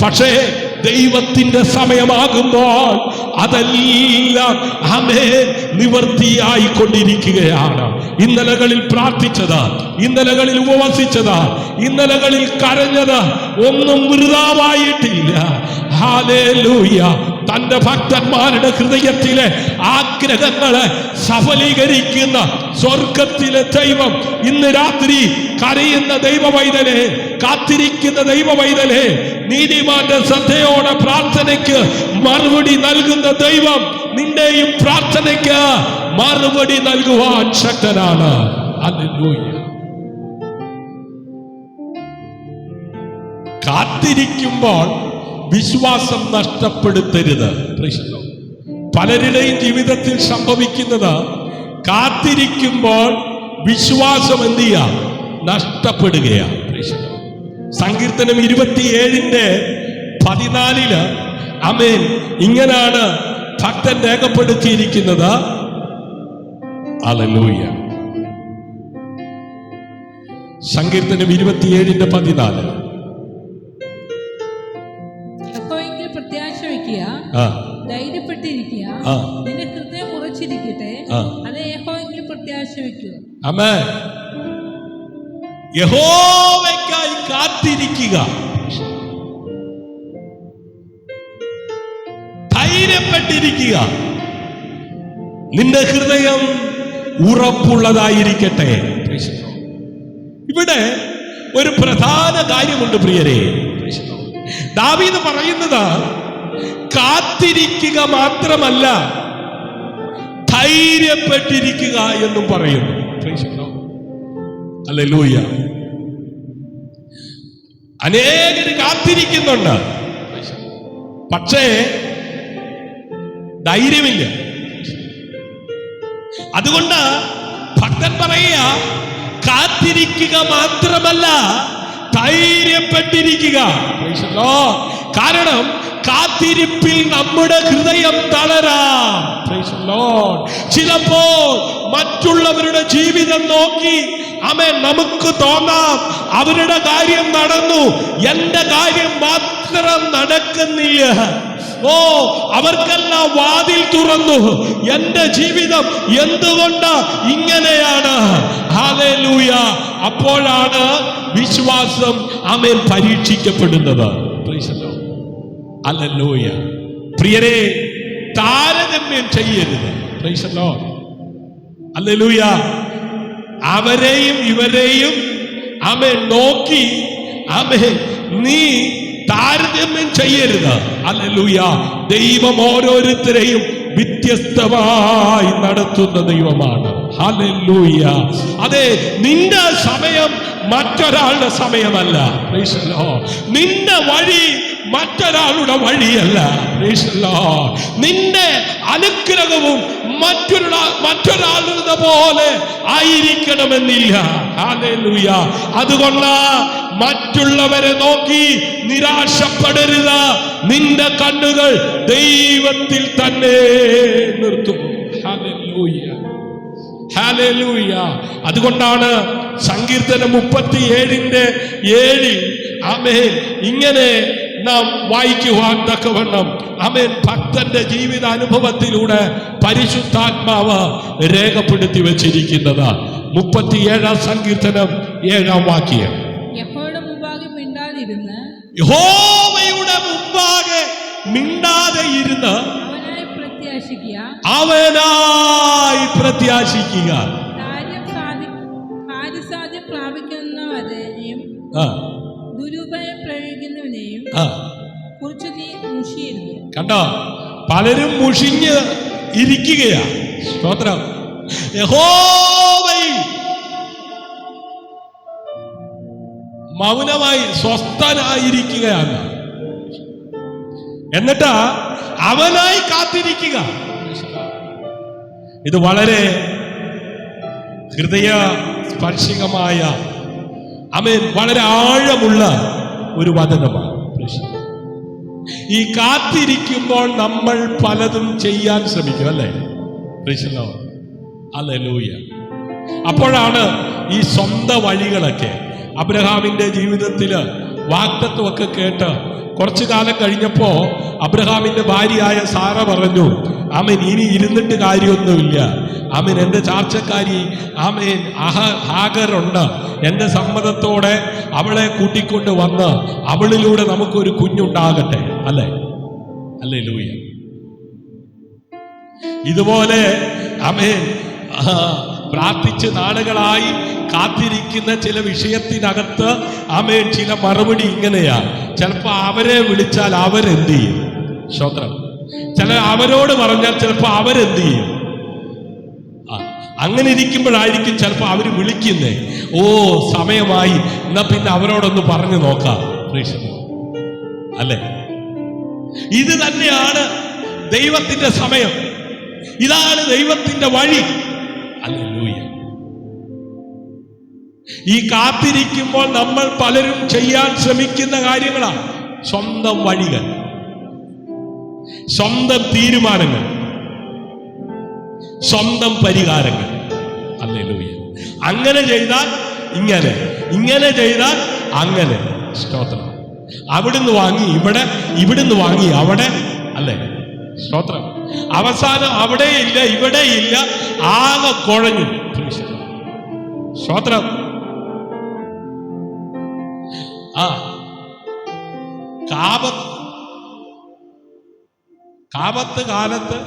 [SPEAKER 1] പക്ഷേ ദൈവത്തിന്റെ സമയമാകുമ്പോൾ അതെല്ലാം ആമേൻ നിവർത്തിയായി കൊണ്ടിരിക്കുകയാണ്. ഇന്നലകളിൽ പ്രാർത്ഥിച്ചത്, ഇന്നലകളിൽ ഉപവസിച്ചത്, ഇന്നലകളിൽ കരഞ്ഞത് ഒന്നും വൃഥാവായിട്ടില്ല. ഹല്ലേലൂയ. തന്റെ ഭക്തന്മാരുടെ ഹൃദയത്തിലെ ആഗ്രഹങ്ങളെ സഫലീകരിക്കുന്ന സ്വർഗത്തിലെ ദൈവം ഇന്ന് രാത്രി കരയുന്ന ദൈവവൈതലെ, കാത്തിരിക്കുന്ന ദൈവവൈതലെ, നീതിമാന്റെ ശ്രദ്ധയോടെ പ്രാർത്ഥനയ്ക്ക് മറുപടി നൽകുന്ന ദൈവം നിന്റെയും പ്രാർത്ഥനയ്ക്ക് മറുപടി നൽകുവാൻ ശക്തനാണ്. ഹല്ലേലൂയ. കാത്തിരിക്കുമ്പോൾ വിശ്വാസം നഷ്ടപ്പെടുത്തരുത്. പലരുടെയും ജീവിതത്തിൽ സംഭവിക്കുന്നത്, കാത്തിരിക്കുമ്പോൾ വിശ്വാസം എന്ത് ചെയ്യാം? നഷ്ടപ്പെടുകയാണ്. സങ്കീർത്തനം 27:14 ആമേൻ ഇങ്ങനാണ് ഭക്തൻ രേഖപ്പെടുത്തിയിരിക്കുന്നത്. ഹല്ലേലൂയ. സങ്കീർത്തനം 27:14.
[SPEAKER 2] പ്രത്യാശ വയ്ക്കുക, ധൈര്യപ്പെട്ടിരിക്കുക, നിന്റെ ഹൃദയം ഉറച്ചിരിക്കട്ടെ, അത് യഹോവയിൽ പ്രത്യാശ വയ്ക്കുക.
[SPEAKER 1] ആമേൻ. യഹോവയ്ക്കായി കാത്തിരിക്കുക, ധൈര്യപ്പെട്ടിരിക്കുക, നിന്റെ ഹൃദയം ഉറപ്പുള്ളതായിരിക്കട്ടെ. ഇവിടെ ഒരു പ്രധാന കാര്യമുണ്ട് പ്രിയരെ. ദാവീദ് പറയുന്നത് കാത്തിരിക്കുക മാത്രമല്ല, ധൈര്യപ്പെട്ടിരിക്കുക എന്നും പറയുന്നു. ഹല്ലേലൂയ. അനേകർ കാത്തിരിക്കുന്നുണ്ട്, പക്ഷേ ധൈര്യമില്ല. അതുകൊണ്ട് ഭക്തൻ പറയുക, കാത്തിരിക്കുക മാത്രമല്ല, ധൈര്യപ്പെട്ടിരിക്കുക. കാരണം കാത്തിരിപ്പിൽ നമ്മുടെ ഹൃദയം തളരാം. ചിലപ്പോൾ മറ്റുള്ളവരുടെ ജീവിതം നോക്കി നമുക്ക് തോന്നാം, അവരുടെ കാര്യം നടന്നു, എന്റെ കാര്യം മാത്രം നടക്കുന്നില്ല. അവർക്കെല്ലാം വാതിൽ തുറന്നു, എന്റെ ജീവിതം എന്തുകൊണ്ട് ഇങ്ങനെയാണ്? ഹല്ലേലൂയ. അപ്പോഴാണ് വിശ്വാസം പരീക്ഷിക്കപ്പെടുന്നത്. ഹല്ലേലൂയ. പ്രിയരെ, താരതമ്യം ചെയ്യരുത്. ഹല്ലേലൂയ. അവരെയും ഇവരെയും നോക്കി നീ താരതമ്യം ചെയ്യരുത്. ഹല്ലേലൂയ. ദൈവം ഓരോരുത്തരെയും വ്യത്യസ്തമായി നടത്തുന്ന ദൈവമാണ്. ഹല്ലേലൂയ. അതെ, നിന്റെ സമയം മറ്റൊരാളുടെ സമയമല്ല. നിന്റെ വഴി മറ്റൊരാളുടെ വഴിയല്ല. Praise the Lord. നിന്റെ അനുഗ്രഹവും മറ്റൊരാളുടെ പോലെ ആയിരിക്കണമെന്നില്ല. ഹല്ലേലൂയ. അതുകൊണ്ട് മറ്റുള്ളവരെ നോക്കി നിരാശപ്പെടരുത്. നിന്റെ കണ്ണുകൾ ദൈവത്തിൽ തന്നെ നിർത്തും. Hallelujah, hallelujah. അതുകൊണ്ടാണ് സങ്കീർത്തനം 37:7 ആമേൻ ഇങ്ങനെ നാം വായിക്കുവാൻ തക്കവണ്ണം ആമേൻ ഭക്തന്റെ ജീവിതാനുഭവത്തിലൂടെ പരിശുദ്ധാത്മാവ് രേഖപ്പെടുത്തി വെച്ചിരിക്കുന്നത്. 37-ാം സങ്കീർത്തനം 7-ാം വാക്യം.
[SPEAKER 2] യഹോവയുടെ മുമ്പാകെ മിണ്ടാതിരുന്ന്
[SPEAKER 1] യഹോവയുടെ മുമ്പാകെ മിണ്ടാതെ ഇരുന്ന് അവനായി പ്രത്യാശിക്കുക.
[SPEAKER 2] കാര്യസാധ്യം പ്രാപിക്കുന്നവരെയും ദുരുപയം പ്രയോഗിക്കുന്നവനെയും കുറിച്ച് നീ മുഷിയരുത്.
[SPEAKER 1] കണ്ടോ, പലരും മുഷിഞ്ഞ് ഇരിക്കുകയാ. സ്തോത്രം. യഹോവയിൽ മൗനമായി സ്വസ്ഥനായിരിക്കുകയാണ്. എന്നിട്ട് അവനായി കാത്തിരിക്കുക. ഇത് വളരെ ഹൃദയ സ്പർശികമായ ആമേൻ വളരെ ആഴമുള്ള ഒരു വചനമാണ്. ഈ കാത്തിരിക്കുമ്പോൾ നമ്മൾ പലതും ചെയ്യാൻ ശ്രമിക്കും, അല്ലേ? ഹല്ലേലൂയ. അപ്പോഴാണ് ഈ സ്വന്തം വഴികളൊക്കെ അബ്രഹാമിന്റെ ജീവിതത്തില് വാഗ്ദത്തമൊക്കെ കേട്ട് കുറച്ചു കാലം കഴിഞ്ഞപ്പോ അബ്രഹാമിന്റെ ഭാര്യയായ സാറ പറഞ്ഞു, ആമേൻ ഇനി ഇരുന്നിട്ട് കാര്യമൊന്നുമില്ല. ആമേൻ എൻ്റെ ചാർച്ചക്കാരി ആമേൻ ഹാഗറുണ്ട്, എൻ്റെ സമ്മതത്തോടെ അവളെ കൂട്ടിക്കൊണ്ട് വന്ന് അവളിലൂടെ നമുക്കൊരു കുഞ്ഞുണ്ടാകട്ടെ. അല്ലേ? ഹല്ലേലൂയ. ഇതുപോലെ ആമേൻ പ്രാർത്ഥിച്ച് നാളുകളായി കാത്തിരിക്കുന്ന ചില വിഷയത്തിനകത്ത് ആമേൻ ചില മറുപടി ഇങ്ങനെയാ. ചിലപ്പോ അവരെ വിളിച്ചാൽ അവരെന്ത് ചെയ്യും? സ്തോത്രം. ചില അവരോട് പറഞ്ഞാൽ ചിലപ്പോ അവരെന്ത് ചെയ്യും? അങ്ങനെ ഇരിക്കുമ്പോഴായിരിക്കും ചിലപ്പോ അവര് വിളിക്കുന്നേ, ഓ സമയമായി, എന്നാ പിന്നെ അവരോടൊന്ന് പറഞ്ഞു നോക്കാം. അല്ലേ? ഇത് തന്നെയാണ് ദൈവത്തിന്റെ സമയം. ഇതാണ് ദൈവത്തിന്റെ വഴി. ഹല്ലേലൂയ. ഈ കാത്തിരിക്കുമ്പോൾ നമ്മൾ പലരും ചെയ്യാൻ ശ്രമിക്കുന്ന കാര്യങ്ങളാണ് സ്വന്തം വഴികൾ, സ്വന്തം തീരുമാനങ്ങൾ, സ്വന്തം പരിഹാരങ്ങൾ. ഹല്ലേലൂയ. അങ്ങനെ ചെയ്താൽ ഇങ്ങനെ, ഇങ്ങനെ ചെയ്താൽ അങ്ങനെ. സ്തോത്രം. അവിടുന്ന് വാങ്ങി ഇവിടെ, ഇവിടുന്ന് വാങ്ങി അവിടെ. അല്ലേ? സ്തോത്രം. അവസാനം അവിടെയില്ല ഇവിടെയില്ല, ആകെ കുഴഞ്ഞു. സ്തോത്രം. കാപത്ത് കാലത്ത്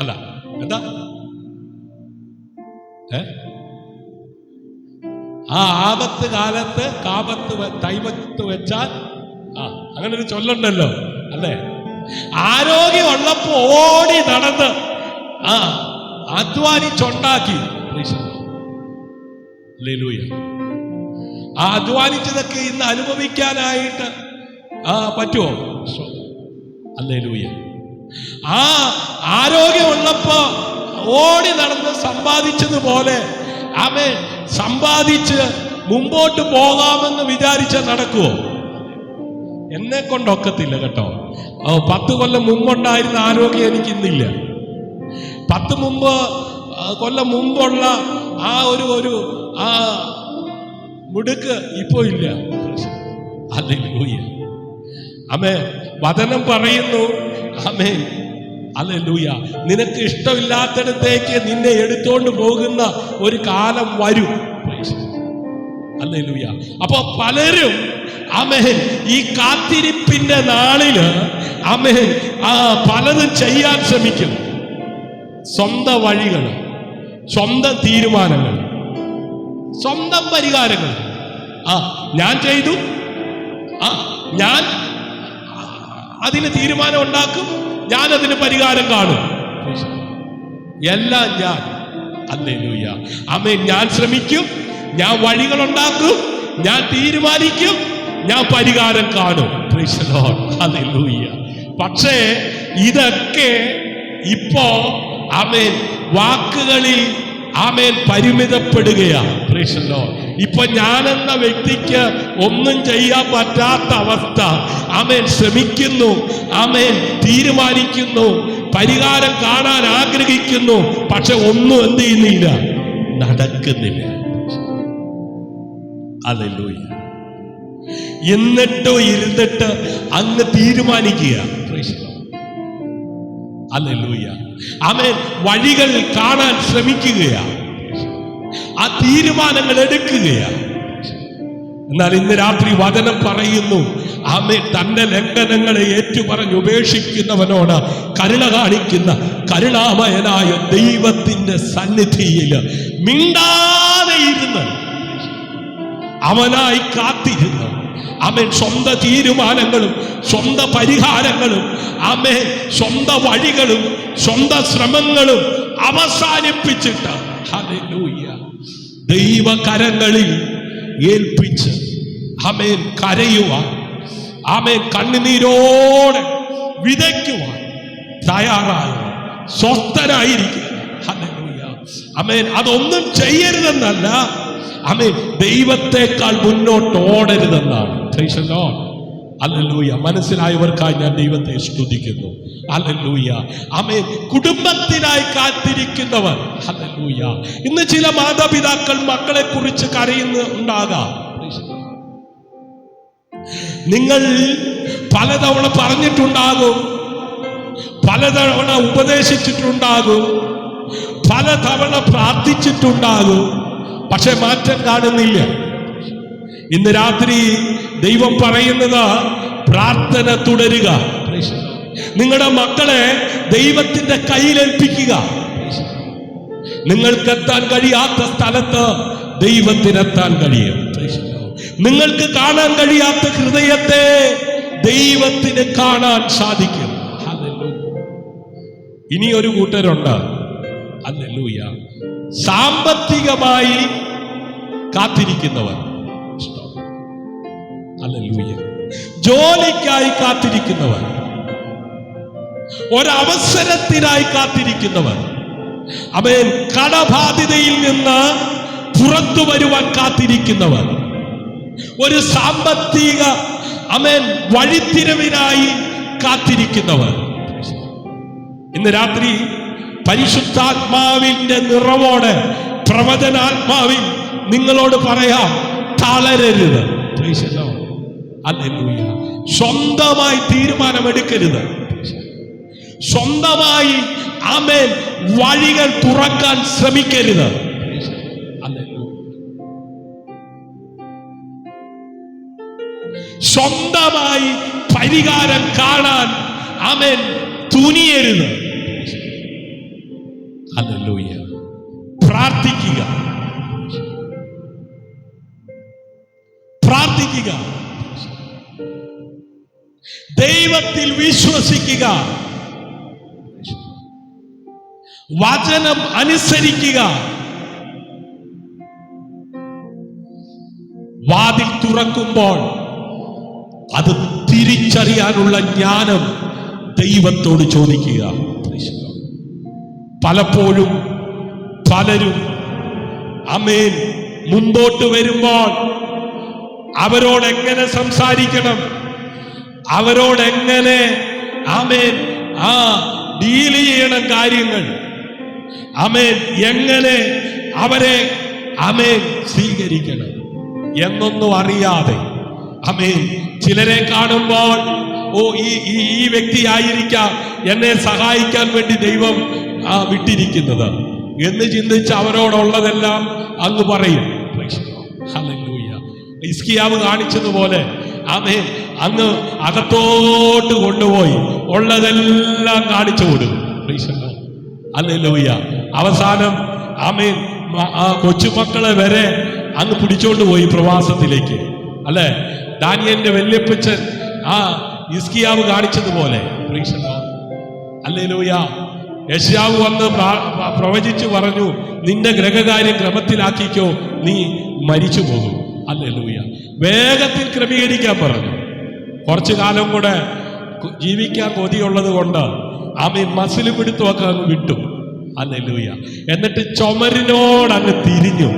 [SPEAKER 1] അല്ല, എന്താ ആപത്ത് കാലത്ത് കാപത്ത് തൈവത്ത് വെച്ചാൽ അങ്ങനെ ഒരു ചൊല്ലുണ്ടല്ലോ, അല്ലേ? ആരോഗ്യമുള്ളപ്പോ ഓടി നടന്ന് അധ്വാനിച്ചുണ്ടാക്കി. ഹല്ലേലൂയ. ആ അധ്വാനിച്ചതൊക്കെ ഇന്ന് അനുഭവിക്കാനായിട്ട് പറ്റുമോ? ഹല്ലേലൂയ. ആ ആരോഗ്യമുള്ളപ്പോ ഓടി നടന്ന് സമ്പാദിച്ചതുപോലെ ആമേൻ സമ്പാദിച്ച് മുമ്പോട്ട് പോകാമെന്ന് വിചാരിച്ച നടക്കുവോ? എന്നെ കൊണ്ടൊക്കത്തില്ല കേട്ടോ. 10 കൊല്ലം മുമ്പുണ്ടായിരുന്ന ആരോഗ്യം എനിക്കിന്നില്ല. 10 കൊല്ലം മുമ്പുള്ള ആ ഒരു ആ മുടുക്ക് ഇപ്പോ ഇല്ല. ഹല്ലേലൂയ. ആമേൻ. വചനം പറയുന്നു, ആമേൻ, ഹല്ലേലൂയ, നിനക്ക് ഇഷ്ടമില്ലാത്തിടത്തേക്ക് നിന്നെ എടുത്തോണ്ട് പോകുന്ന ഒരു കാലം വരും. ഹല്ലേലൂയ. അപ്പൊ പലരും ആമേൻ ഈ കാത്തിരിപ്പിന്റെ നാളില് ആമേൻ പലതും ചെയ്യാൻ ശ്രമിക്കും. സ്വന്തം വഴികൾ, സ്വന്തം തീരുമാനങ്ങൾ, സ്വന്തം പരിഹാരങ്ങൾ. ഞാൻ ചെയ്തു, ഞാൻ അതിന് തീരുമാനം ഉണ്ടാക്കും, ഞാൻ അതിന് പരിഹാരം കാണും. എല്ലാം ഞാൻ. ഹല്ലേലൂയ. ആമേൻ. ഞാൻ ശ്രമിക്കും, ഞാൻ വഴികൾ ഉണ്ടാക്കും, ഞാൻ തീരുമാനിക്കും, ഞാൻ പരിഹാരം കാണും. Praise the Lord. Hallelujah. പക്ഷേ ഇതൊക്കെ ഇപ്പോ ആമേൻ വാക്കുകളിൽ ആമേൻ പരിമിതപ്പെടുകയാണ്. Praise the Lord. ഇപ്പൊ ഞാനെന്ന വ്യക്തിക്ക് ഒന്നും ചെയ്യാൻ പറ്റാത്ത അവസ്ഥ. ആമേൻ ശ്രമിക്കുന്നു, ആമേൻ തീരുമാനിക്കുന്നു, പരിഹാരം കാണാൻ ആഗ്രഹിക്കുന്നു, പക്ഷെ ഒന്നും എന്ത് ചെയ്യുന്നില്ല, നടക്കുന്നില്ല. ഹല്ലേലൂയ. എന്നിട്ടോ ഇരുന്നിട്ട് അങ്ങ് തീരുമാനിക്കുക. ഹല്ലേലൂയ. ആമേൻ വഴികൾ കാണാൻ ശ്രമിക്കുകയാണ്, ആ തീരുമാനങ്ങൾ എടുക്കുകയാണ്. എന്നാൽ ഇന്ന് രാത്രി വചനം പറയുന്നു, ആമേൻ തന്റെ ലംഘനങ്ങളെ ഏറ്റുപറഞ്ഞ് ഉപേക്ഷിക്കുന്നവനോട് കരുണ കാണിക്കുന്ന കരുണാമയനായ ദൈവത്തിന്റെ സന്നിധിയിൽ മിണ്ടാതെ ഇരുന്ന് അവനായി കാത്തിരുന്നു. ആമേൻ സ്വന്തം തീരുമാനങ്ങളും സ്വന്തം പരിഹാരങ്ങളും ആമേൻ സ്വന്തം വഴികളും സ്വന്തം ശ്രമങ്ങളും അവസാനിപ്പിച്ചിട്ട് ഹല്ലേലൂയ ദൈവകരങ്ങളിൽ ഏൽപ്പിച്ച് ആമേൻ കരയുവാൻ, ആമേൻ കണ്ണുനീരോടെ വിതയ്ക്കുവാൻ തയ്യാറായ സ്വസ്ഥനായിരിക്കുക. ഹല്ലേലൂയ. ആമേൻ അതൊന്നും ചെയ്യരുതെന്നല്ല, ആമേൻ ദൈവത്തെക്കാൾ മുന്നോട്ട് ഓടരുതെന്നാണ്. Praise the Lord. ഹല്ലേലൂയ. മനസ്സിലായവർക്കായി ഞാൻ ദൈവത്തെ സ്തുതിക്കുന്നു. ഹല്ലേലൂയ. ആമേൻ കുടുംബത്തിനായി കാത്തിരിക്കുന്നവർ. ഹല്ലേലൂയ. ഇന്ന് ചില മാതാപിതാക്കൾ മക്കളെ കുറിച്ച് കരയുന്നുണ്ടാകാം. നിങ്ങൾ പലതവണ പറഞ്ഞിട്ടുണ്ടാകും, പലതവണ ഉപദേശിച്ചിട്ടുണ്ടാകും, പലതവണ പ്രാർത്ഥിച്ചിട്ടുണ്ടാകും, പക്ഷെ മാറ്റം കാണുന്നില്ല. ഇന്ന് രാത്രി ദൈവം പറയുന്നത് പ്രാർത്ഥന തുടരുക. നിങ്ങളുടെ മക്കളെ ദൈവത്തിന്റെ കയ്യിലേൽപ്പിക്കുക. നിങ്ങൾക്കെത്താൻ കഴിയാത്ത സ്ഥലത്ത് ദൈവത്തിനെത്താൻ കഴിയും. നിങ്ങൾക്ക് കാണാൻ കഴിയാത്ത ഹൃദയത്തെ ദൈവത്തിന് കാണാൻ സാധിക്കും. ഇനി ഒരു കൂട്ടരുണ്ട്, ഹല്ലേലൂയ, സാമ്പത്തികമായി കാത്തിരിക്കുന്നവർ, ഹല്ലേലൂയ, ജോലിക്കായി കാത്തിരിക്കുന്നവർ, ഒരവസരത്തിനായി കാത്തിരിക്കുന്നവർ, ആമേൻ കടബാധ്യതയിൽ നിന്ന് പുറത്തു വരുവാൻ കാത്തിരിക്കുന്നവർ, ഒരു സാമ്പത്തിക ആമേൻ വഴിത്തിരിവിനായി കാത്തിരിക്കുന്നവർ. ഇന്ന് രാത്രി പരിശുദ്ധാത്മാവിന്റെ നിറവോടെ പ്രവചനാത്മാവിൽ നിങ്ങളോട് പറയാം, തളരരുത്. Praise the Lord. ഹല്ലേലൂയ. സ്വന്തമായി തീരുമാനമെടുക്കരുത്. സ്വന്തമായി ആമേൻ വഴികൾ തുറക്കാൻ ശ്രമിക്കരുത്. സ്വന്തമായി പരിഹാരം കാണാൻ ആമേൻ തുനിയരുത്. ഹല്ലേലൂയ. പ്രാർത്ഥിക്കുക, പ്രാർത്ഥിക്കുക, ദൈവത്തിൽ വിശ്വസിക്കുക, വചനം അനുസരിക്കുക. വാതിൽ തുറക്കുമ്പോൾ അത് തിരിച്ചറിയാനുള്ള ജ്ഞാനം ദൈവത്തോട് ചോദിക്കുക. പലപ്പോഴും പലരും ആമേൻ മുമ്പോട്ട് വരുമ്പോൾ അവരോടെങ്ങനെ സംസാരിക്കണം, അവരോടെങ്ങനെ ആമേൻ ഡീൽ ചെയ്യണം കാര്യങ്ങൾ, ആമേൻ എങ്ങനെ അവരെ ആമേൻ സ്വീകരിക്കണം എന്നൊന്നും അറിയാതെ, ആമേൻ ചിലരെ കാണുമ്പോൾ ഈ വ്യക്തിയായിരിക്കാം എന്നെ സഹായിക്കാൻ വേണ്ടി ദൈവം വിട്ടിരിക്കുന്നത് എന്ന് ചിന്തിച്ച് അവരോടുള്ളതെല്ലാം അങ്ങ് പറയും. ഹല്ലേലൂയ. ഹിസ്കിയാവ് കാണിച്ചതുപോലെ ആമേൻ അങ്ങ് അകത്തോട്ട് കൊണ്ടുപോയി ഉള്ളതെല്ലാം കാണിച്ചു കൊടുക്കും. ഹല്ലേലൂയ. അവസാനം ആമേൻ കൊച്ചുമക്കളെ വരെ അങ്ങ് പിടിച്ചോണ്ട് പോയി പ്രവാസത്തിലേക്ക്. അല്ലെ, ദാനിയേലിന്റെ വല്യപ്പച്ചൻ ഹിസ്കിയാവ് കാണിച്ചതുപോലെ. ഹല്ലേലൂയ. യെശയ്യാവ് വന്ന് പ്രവചിച്ചു പറഞ്ഞു, നിന്റെ ഗ്രഹകാര്യം ക്രമത്തിലാക്കിക്കോ, നീ മരിച്ചു പോകും. ഹല്ലേലൂയ. വേഗത്തിൽ ക്രമീകരിക്കാൻ പറഞ്ഞു. കുറച്ചു കാലം കൂടെ ജീവിക്കാൻ കൊതിയുള്ളത് കൊണ്ട് ആമേൻ മസിൽ പിടുത്തമൊക്കെ അങ്ങ് വിട്ടു. ഹല്ലേലൂയ. എന്നിട്ട് ചുമരിനോട് അങ്ങ് തിരിഞ്ഞു.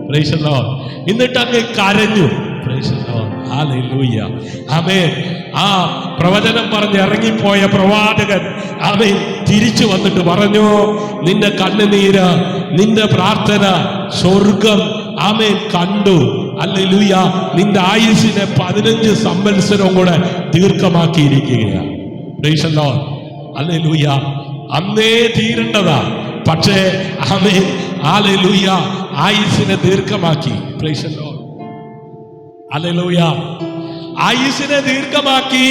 [SPEAKER 1] Price the Lord. എന്നിട്ട് അങ്ങ് കരഞ്ഞു. Price the Lord. ഹല്ലേലൂയ. ആമേൻ. ആ പ്രവചനം പറഞ്ഞ് ഇറങ്ങിപ്പോയ പ്രവാചകൻ ആമേൻ തിരിച്ചു വന്നിട്ട് പറഞ്ഞു, നിന്റെ കണ്ണുനീര്, നിന്റെ പ്രാർത്ഥന സ്വർഗം ആമേൻ കണ്ടു. ഹല്ലേലൂയ. നിന്റെ ആയുസ്സിനെ 15 സംവത്സരം കൂടെ ദീർഘമാക്കിയിരിക്കുകയാണ്. Praise the Lord. ഹല്ലേലൂയ. അന്നേ തീരേണ്ടതാ, പക്ഷേ ആമേൻ ഹല്ലേലൂയ ആയുസ്സിനെ ദീർഘമാക്കി. Praise the Lord. ഹല്ലേലൂയ. ആയുസ്സിനെ ദീർഘമാക്കി.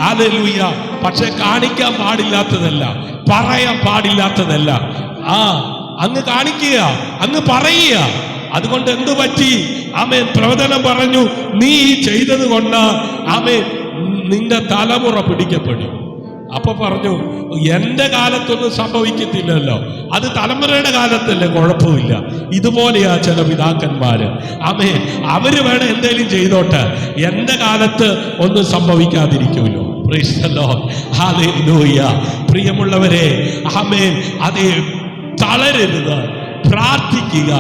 [SPEAKER 1] ഹല്ലേലൂയ. പക്ഷെ കാണിക്കാൻ പാടില്ലാത്തതല്ല, പറയാൻ പാടില്ലാത്തതല്ല. അങ്ങ് കാണിക്കുക, അങ്ങ് പറയുക. അതുകൊണ്ട് എന്തു പറ്റി? ആമേൻ പ്രവചനം പറഞ്ഞു, നീ ചെയ്തത് കൊണ്ട് ആമേൻ നിന്റെ തലമുറ പിടിക്കപ്പെടും. അപ്പൊ പറഞ്ഞു, എന്റെ കാലത്തൊന്നും സംഭവിക്കത്തില്ലല്ലോ, അത് തലമുറയുടെ കാലത്തല്ലേ, കുഴപ്പമില്ല. ഇതുപോലെയാ ചില പിതാക്കന്മാര്. ആമേൻ അവര് വേണം എന്തേലും ചെയ്തോട്ടെ, എന്റെ കാലത്ത് ഒന്നും സംഭവിക്കാതിരിക്കുമല്ലോ. Praise the Lord. ഹല്ലേലൂയ. പ്രിയമുള്ളവരെ, ആമേൻ അതേ തളരരുത്. പ്രാർത്ഥിക്കുക,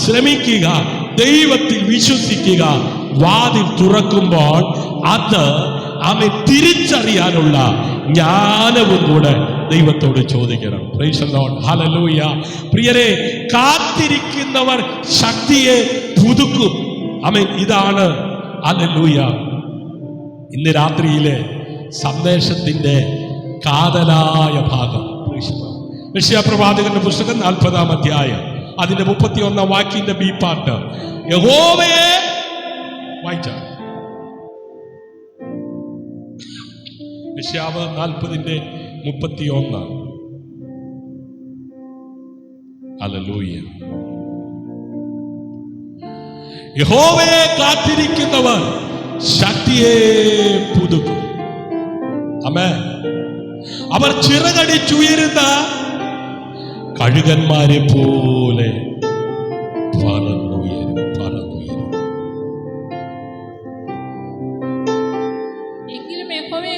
[SPEAKER 1] ശ്രമിക്കുക, ദൈവത്തിൽ വിശ്വസിക്കുക. വാതിൽ തുറക്കുമ്പോൾ അത് ആമേൻ തിരിച്ചറിയാനുള്ള ജ്ഞാനവും കൂടെ ദൈവത്തോട് ചോദിക്കണം. Price the Lord. ഹല്ലേലൂയ. പ്രിയരെ, കാത്തിരിക്കുന്നവർ ശക്തിയെ പുതുക്കും. ആമേൻ. ഇതാണ് ഹല്ലേലൂയ ഇന്ന് രാത്രിയിലെ സന്ദേശത്തിന്റെ കാതലായ ഭാഗം. യെശയ്യാ പ്രവാചകന്റെ പുസ്തകം 40-ാം അധ്യായം അതിന്റെ 31-ാം വാക്യത്തിന്റെ ബി പാർട്ട്. യഹോവയെ വായിച്ച യെശയ്യാ 40:31. ഹല്ലേലൂയ. യഹോവയെ കാത്തിരിക്കുന്നവർ ശക്തിയെ പുതുക്കും. ആമേൻ. അവർ ചിറകടിച്ചുയരുന്ന കഴുകന്മാരെ പോലെ പറന്നുയരും.
[SPEAKER 2] എങ്കിലും യഹോവയെ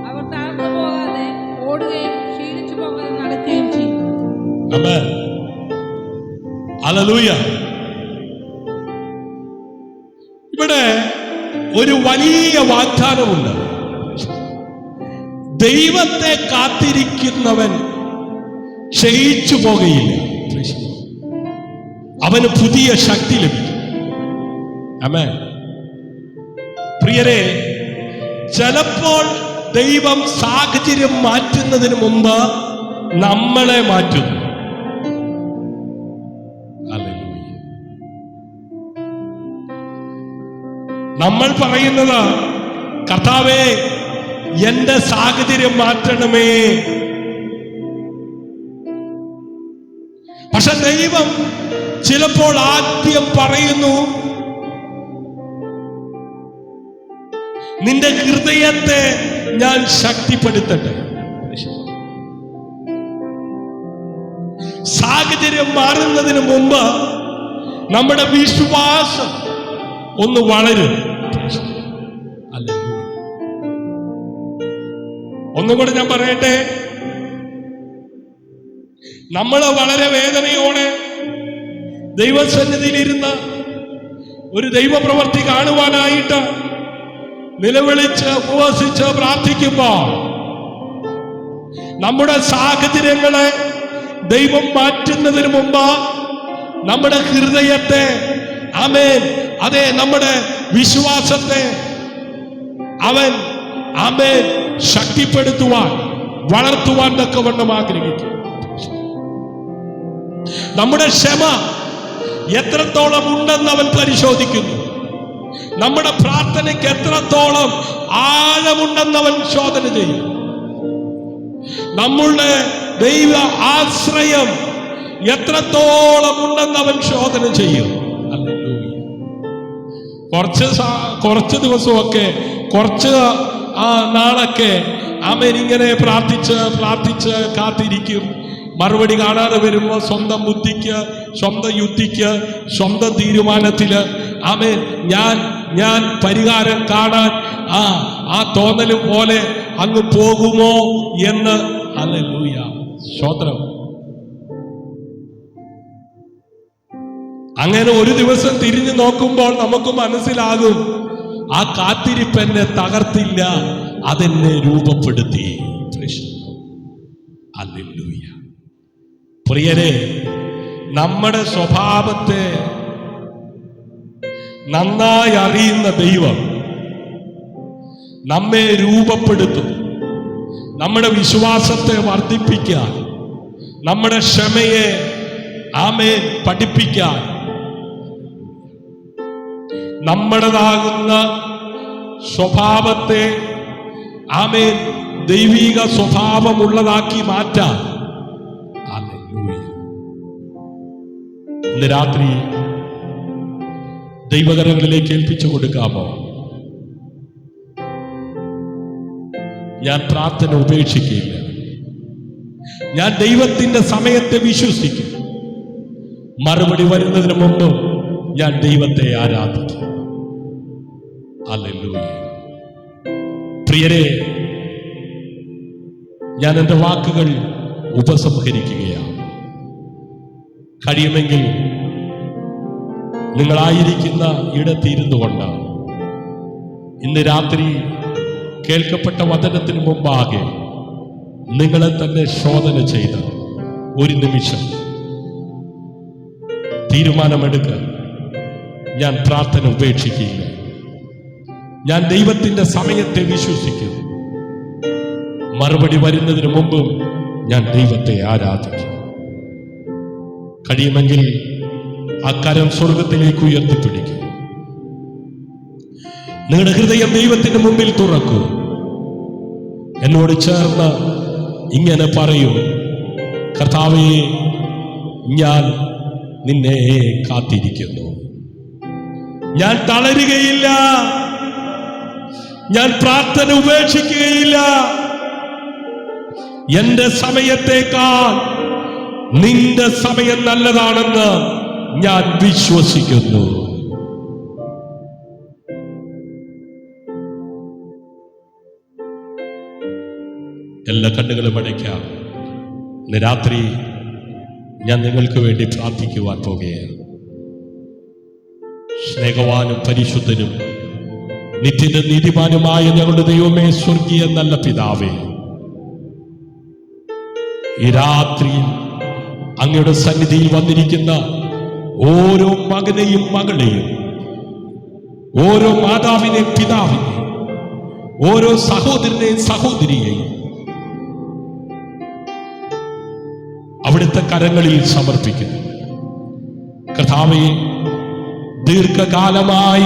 [SPEAKER 2] അവർ താഴ്ന്നു പോകാതെ ഓടുകയും ക്ഷീണിച്ചു പോകാതെ നടക്കുകയും ചെയ്യും.
[SPEAKER 1] ആമേൻ. ഹല്ലേലൂയ. ഇവിടെ ഒരു വലിയ വാഗ്ദാനമുണ്ട്. ദൈവത്തെ കാത്തിരിക്കുന്നവൻ ക്ഷയിച്ചു പോകുകയില്ല. അവന് പുതിയ ശക്തി ലഭിക്കും. ആമേൻ. പ്രിയരെ, ചിലപ്പോൾ ദൈവം സാഹചര്യം മാറ്റുന്നതിന് മുമ്പ് നമ്മളെ മാറ്റുന്നു. നമ്മൾ പറയുന്നത്, കർത്താവേ എന്റെ സാഹചര്യം മാറ്റണമേ. പക്ഷെ ദൈവം ചിലപ്പോൾ ആദ്യം പറയുന്നു, നിന്റെ ഹൃദയത്തെ ഞാൻ ശക്തിപ്പെടുത്തട്ടെ. സാഹചര്യം മാറുന്നതിന് മുമ്പ് നമ്മുടെ വിശ്വാസം ഒന്ന് വളരും. ഒന്നും കൂടെ ഞാൻ പറയട്ടെ, നമ്മൾ വളരെ വേദനയോടെ ദൈവസന്നിധിയിലിരുന്ന് ഒരു ദൈവപ്രവൃത്തി കാണുവാനായിട്ട് നിലവിളിച്ച് ഉപവസിച്ച് പ്രാർത്ഥിക്കുമ്പോൾ നമ്മുടെ സാഹചര്യങ്ങളെ ദൈവം മാറ്റുന്നതിന് മുമ്പ് നമ്മുടെ ഹൃദയത്തെ, ആമേൻ, അതെ, നമ്മുടെ വിശ്വാസത്തെ അവൻ ആമേൻ ശക്തിപ്പെടുത്തുവാൻ, വളർത്തുവാൻ തക്കവണ്ണം ആഗ്രഹിക്കും. നമ്മുടെ ക്ഷമ എത്രത്തോളം ഉണ്ടെന്ന് അവൻ പരിശോധിക്കുന്നു. നമ്മുടെ പ്രാർത്ഥനയ്ക്ക് എത്രത്തോളം ആഴമുണ്ടെന്ന് അവൻ ശോധന ചെയ്യും. നമ്മളുടെ ദൈവ ആശ്രയം എത്രത്തോളം ഉണ്ടെന്ന് അവൻ ശോധന ചെയ്യും. കുറച്ച് ദിവസമൊക്കെ, കുറച്ച് നാളൊക്കെ ആമേൻ ഇങ്ങനെ പ്രാർത്ഥിച്ച് കാത്തിരിക്കും. മറുപടി കാണാതെ വരുമ്പോൾ സ്വന്തം ബുദ്ധിക്ക്, സ്വന്തം യുക്തിക്ക്, സ്വന്തം തീരുമാനത്തില് ആമേൻ ഞാൻ പരിഹാരം കാണാൻ ആ തോന്നലും പോലെ അങ്ങ് പോകുമോ എന്ന് ഹല്ലേലൂയ സ്തോത്രം. അങ്ങനെ ഒരു ദിവസം തിരിഞ്ഞു നോക്കുമ്പോൾ നമുക്ക് മനസ്സിലാകും, ആ കാത്തിരിപ്പ് എന്നെ തകർത്തില്ല, അതെന്നെ രൂപപ്പെടുത്തി. ഹല്ലേലൂയ. പ്രിയരെ, നമ്മുടെ സ്വഭാവത്തെ നന്നായി അറിയുന്ന ദൈവം നമ്മെ രൂപപ്പെടുത്തും. നമ്മുടെ വിശ്വാസത്തെ വർദ്ധിപ്പിക്കാൻ, നമ്മുടെ ക്ഷമയെ ആമേൻ പഠിപ്പിക്കാൻ, നമ്മുടേതാകുന്ന സ്വഭാവത്തെ ആമേൻ ദൈവിക സ്വഭാവമുള്ളതാക്കി മാറ്റാൻ. ഇന്ന് രാത്രി ദൈവകരങ്ങളിലേക്ക് ഏൽപ്പിച്ചു കൊടുക്കാമോ? ഞാൻ പ്രാർത്ഥന ഉപേക്ഷിക്കില്ല. ഞാൻ ദൈവത്തിന്റെ സമയത്തെ വിശ്വസിക്കും. മറുപടി വരുന്നതിന് മുമ്പ് ഞാൻ ദൈവത്തെ ആരാധിക്കും. ഹല്ലേലൂയ. പ്രിയരെ, ഞാൻ എൻ്റെ വാക്കുകൾ ഉപസംഹരിക്കുകയാണ്. കഴിയുമെങ്കിൽ നിങ്ങളായിരിക്കുന്ന ഇടത്തിരുന്നു കൊണ്ട് ഇന്ന് രാത്രി കേൾക്കപ്പെട്ട വചനത്തിന് മുമ്പാകെ നിങ്ങളെ തന്നെ ശോധന ചെയ്ത് ഒരു നിമിഷം തീരുമാനമെടുക്കുക. ഞാൻ പ്രാർത്ഥന ഉപേക്ഷിക്കില്ല. ഞാൻ ദൈവത്തിന്റെ സമയത്തെ വിശ്വസിക്കും. മറുപടി വരുന്നതിന് മുമ്പും ഞാൻ ദൈവത്തെ ആരാധിക്കും. കഴിയുമെങ്കിൽ ആ കരം സ്വർഗത്തിലേക്ക് ഉയർത്തിപ്പിടിക്കും. നിങ്ങളുടെ ഹൃദയം ദൈവത്തിന്റെ മുമ്പിൽ തുറക്കൂ. എന്നോട് ചേർന്ന് ഇങ്ങനെ പറയൂ, കർത്താവേ, ഞാൻ നിന്നെ കാത്തിരിക്കുന്നു. ഞാൻ തളരുകയില്ല. ഞാൻ പ്രാർത്ഥന ഉപേക്ഷിക്കുകയില്ല. എന്റെ സമയത്തേക്കാൾ നിന്റെ സമയം നല്ലതാണെന്ന് ഞാൻ വിശ്വസിക്കുന്നു. എല്ലാ കണ്ണുകളും അടയ്ക്കാം. ഇന്ന് രാത്രി ഞാൻ നിങ്ങൾക്ക് വേണ്ടി പ്രാർത്ഥിക്കുവാൻ പോകുകയാണ്. സ്നേഹവാനും പരിശുദ്ധനും നിത്യത നീതിമാനുമായ ഞങ്ങളുടെ ദൈവമേ, സ്വർഗീയ നല്ല പിതാവേ, ഈ രാത്രിയിൽ അങ്ങയുടെ സന്നിധിയിൽ വന്നിരിക്കുന്ന ഓരോ മകനെയും മകളെയും, ഓരോ മാതാവിനെയും പിതാവിനെയും, ഓരോ സഹോദരനെയും സഹോദരിയെയും അവിടുത്തെ കരങ്ങളിൽ സമർപ്പിക്കുന്നു. കർത്താവേ, ദീർഘകാലമായി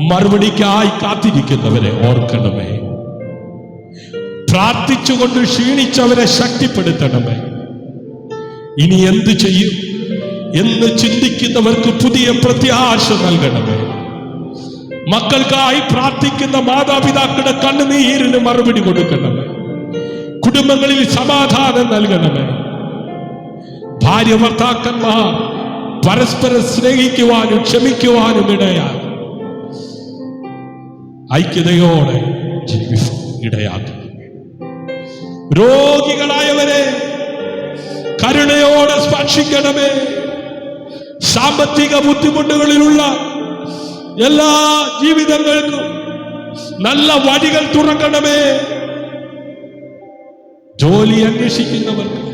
[SPEAKER 1] മറുപടിക്കായി കാത്തിരിക്കുന്നവരെ ഓർക്കണമേ. പ്രാർത്ഥിച്ചുകൊണ്ട് ക്ഷീണിച്ചവരെ ശക്തിപ്പെടുത്തണമേ. ഇനി എന്തു ചെയ്യും എന്ന് ചിന്തിക്കുന്നവർക്ക് പുതിയ പ്രത്യാശ നൽകണമേ. മക്കൾക്കായി പ്രാർത്ഥിക്കുന്ന മാതാപിതാക്കളുടെ കണ്ണുനീരിന് മറുപടി കൊടുക്കണമേ. കുടുംബങ്ങളിൽ സമാധാനം നൽകണമേ. ഭാര്യ ഭർത്താക്കന്മാർ പരസ്പരം സ്നേഹിക്കുവാനും ക്ഷമിക്കുവാനും ഇടയാകും. ഐക്യതയോടെ ഇടയാകും. രോഗികളായവരെ കരുണയോടെ സ്പർശിക്കണമേ. സാമ്പത്തിക ബുദ്ധിമുട്ടുകളിലുള്ള എല്ലാ ജീവിതങ്ങൾക്കും നല്ല വഴികൾ തുറക്കണമേ. ജോലി അന്വേഷിക്കുന്നവർക്ക്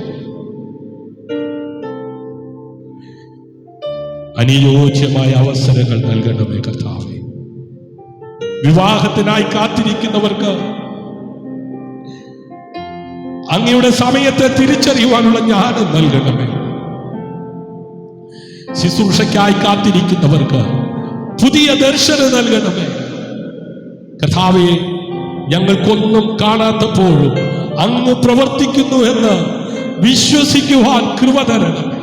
[SPEAKER 1] അനുയോജ്യമായ അവസരങ്ങൾ നൽകണമേ കർത്താവേ. വിവാഹത്തിനായി കാത്തിരിക്കുന്നവർക്ക് അങ്ങയുടെ സമയത്തെ തിരിച്ചറിയുവാനുള്ള ജ്ഞാനം നൽകണമേ. ശുശ്രൂഷയ്ക്കായി കാത്തിരിക്കുന്നവർക്ക് പുതിയ ദർശനം നൽകണമേ. കർത്താവേ, ഞങ്ങൾക്കൊന്നും കാണാത്തപ്പോഴും അങ്ങ് പ്രവർത്തിക്കുന്നു എന്ന് വിശ്വസിക്കുവാൻ കൃപ തരണമേ.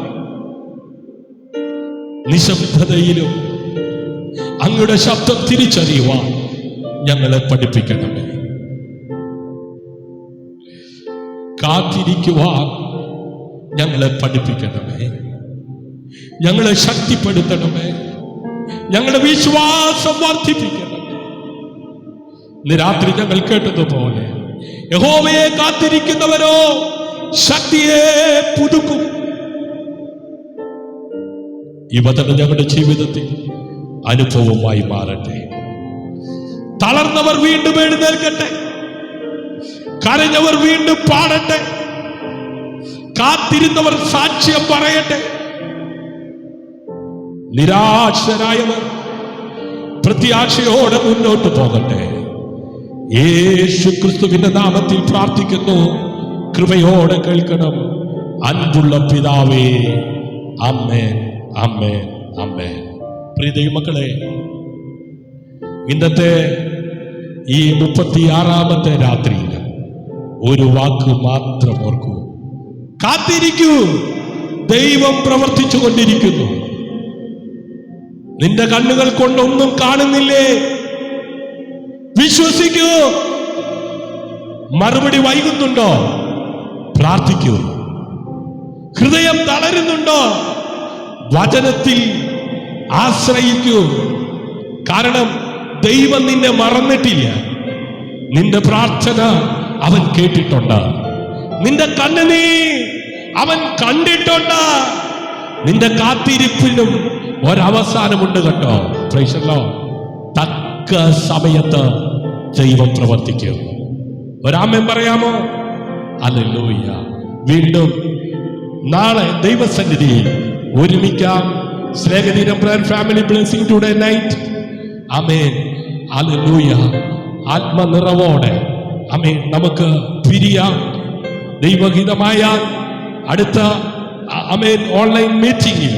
[SPEAKER 1] നിശബ്ദതയിലും അങ്ങയുടെ ശബ്ദം തിരിച്ചറിയുവാൻ ഞങ്ങളെ പഠിപ്പിക്കണമേ. കാത്തിരിക്കുവാൻ ഞങ്ങളെ പഠിപ്പിക്കണമേ, ഞങ്ങളെ ശക്തിപ്പെടുത്തണമേ, ഞങ്ങളുടെ വിശ്വാസം വർദ്ധിപ്പിക്കണമേ. ഇന്ന് രാത്രി ഞങ്ങൾ കേട്ടതുപോലെ യഹോവയെ കാത്തിരിക്കുന്നവരോ ശക്തിയെ പുതുക്കും. ഈ വചനം ഞങ്ങളുടെ ജീവിതത്തിൽ അനുഭവമായി മാറട്ടെ. തളർന്നവർ വീണ്ടും എഴുന്നേൽക്കട്ടെ, കരഞ്ഞവർ വീണ്ടും പാടട്ടെ, കാത്തിരുന്നവർ സാക്ഷ്യം പറയട്ടെ, നിരാശരായവർ പ്രത്യാശയോടെ മുന്നോട്ട് പോകട്ടെ. യേശു ക്രിസ്തുവിന്റെ നാമത്തിൽ പ്രാർത്ഥിക്കുന്നു. കൃപയോടെ കേൾക്കണം. അൻപുള്ള പിതാവേ, ആമേൻ, ആമേൻ, ആമേൻ. പ്രിയ ദൈവമക്കളെ, ഇന്നത്തെ ഈ 36ാമത്തെ രാത്രിയിൽ ഒരു വാക്ക് മാത്രം ഓർക്കൂ. കാത്തിരിക്കൂ. ദൈവം പ്രവർത്തിച്ചു കൊണ്ടിരിക്കുന്നു. നിന്റെ കണ്ണുകൾ കൊണ്ടൊന്നും കാണുന്നില്ലേ? വിശ്വസിക്കൂ. മറുപടി വൈകുന്നുണ്ടോ? പ്രാർത്ഥിക്കൂ. ഹൃദയം തളരുന്നുണ്ടോ? വചനത്തിൽ ആശ്രയിക്കൂ. കാരണം ദൈവം നിന്നെ മറന്നിട്ടില്ല. നിന്റെ പ്രാർത്ഥന അവൻ കേട്ടിട്ടുണ്ട്. നിന്റെ കണ്ണുനീർ അവൻ കണ്ടിട്ടുണ്ട്. നിന്റെ കാത്തിരിപ്പിനും ഒരവസാനമുണ്ട് കേട്ടോ. Price the Lord. തക്ക സമയത്ത് ദൈവം പ്രവർത്തിക്കും. ഒരാമേൻ പറയാമോ? ഹല്ലേലൂയ. വീണ്ടും നാളെ ദൈവസന്നിധിയിൽ ഒരുമിക്കാം. Snehadinam prayer family blessing today night. ആമേൻ. ഹല്ലേലൂയ. ആത്മനിറവോടെ ആമേൻ നമുക്ക് പിരിയാം. ദൈവഹിതമായ അടുത്ത ആമേൻ ഓൺലൈൻ മീറ്റിംഗിൽ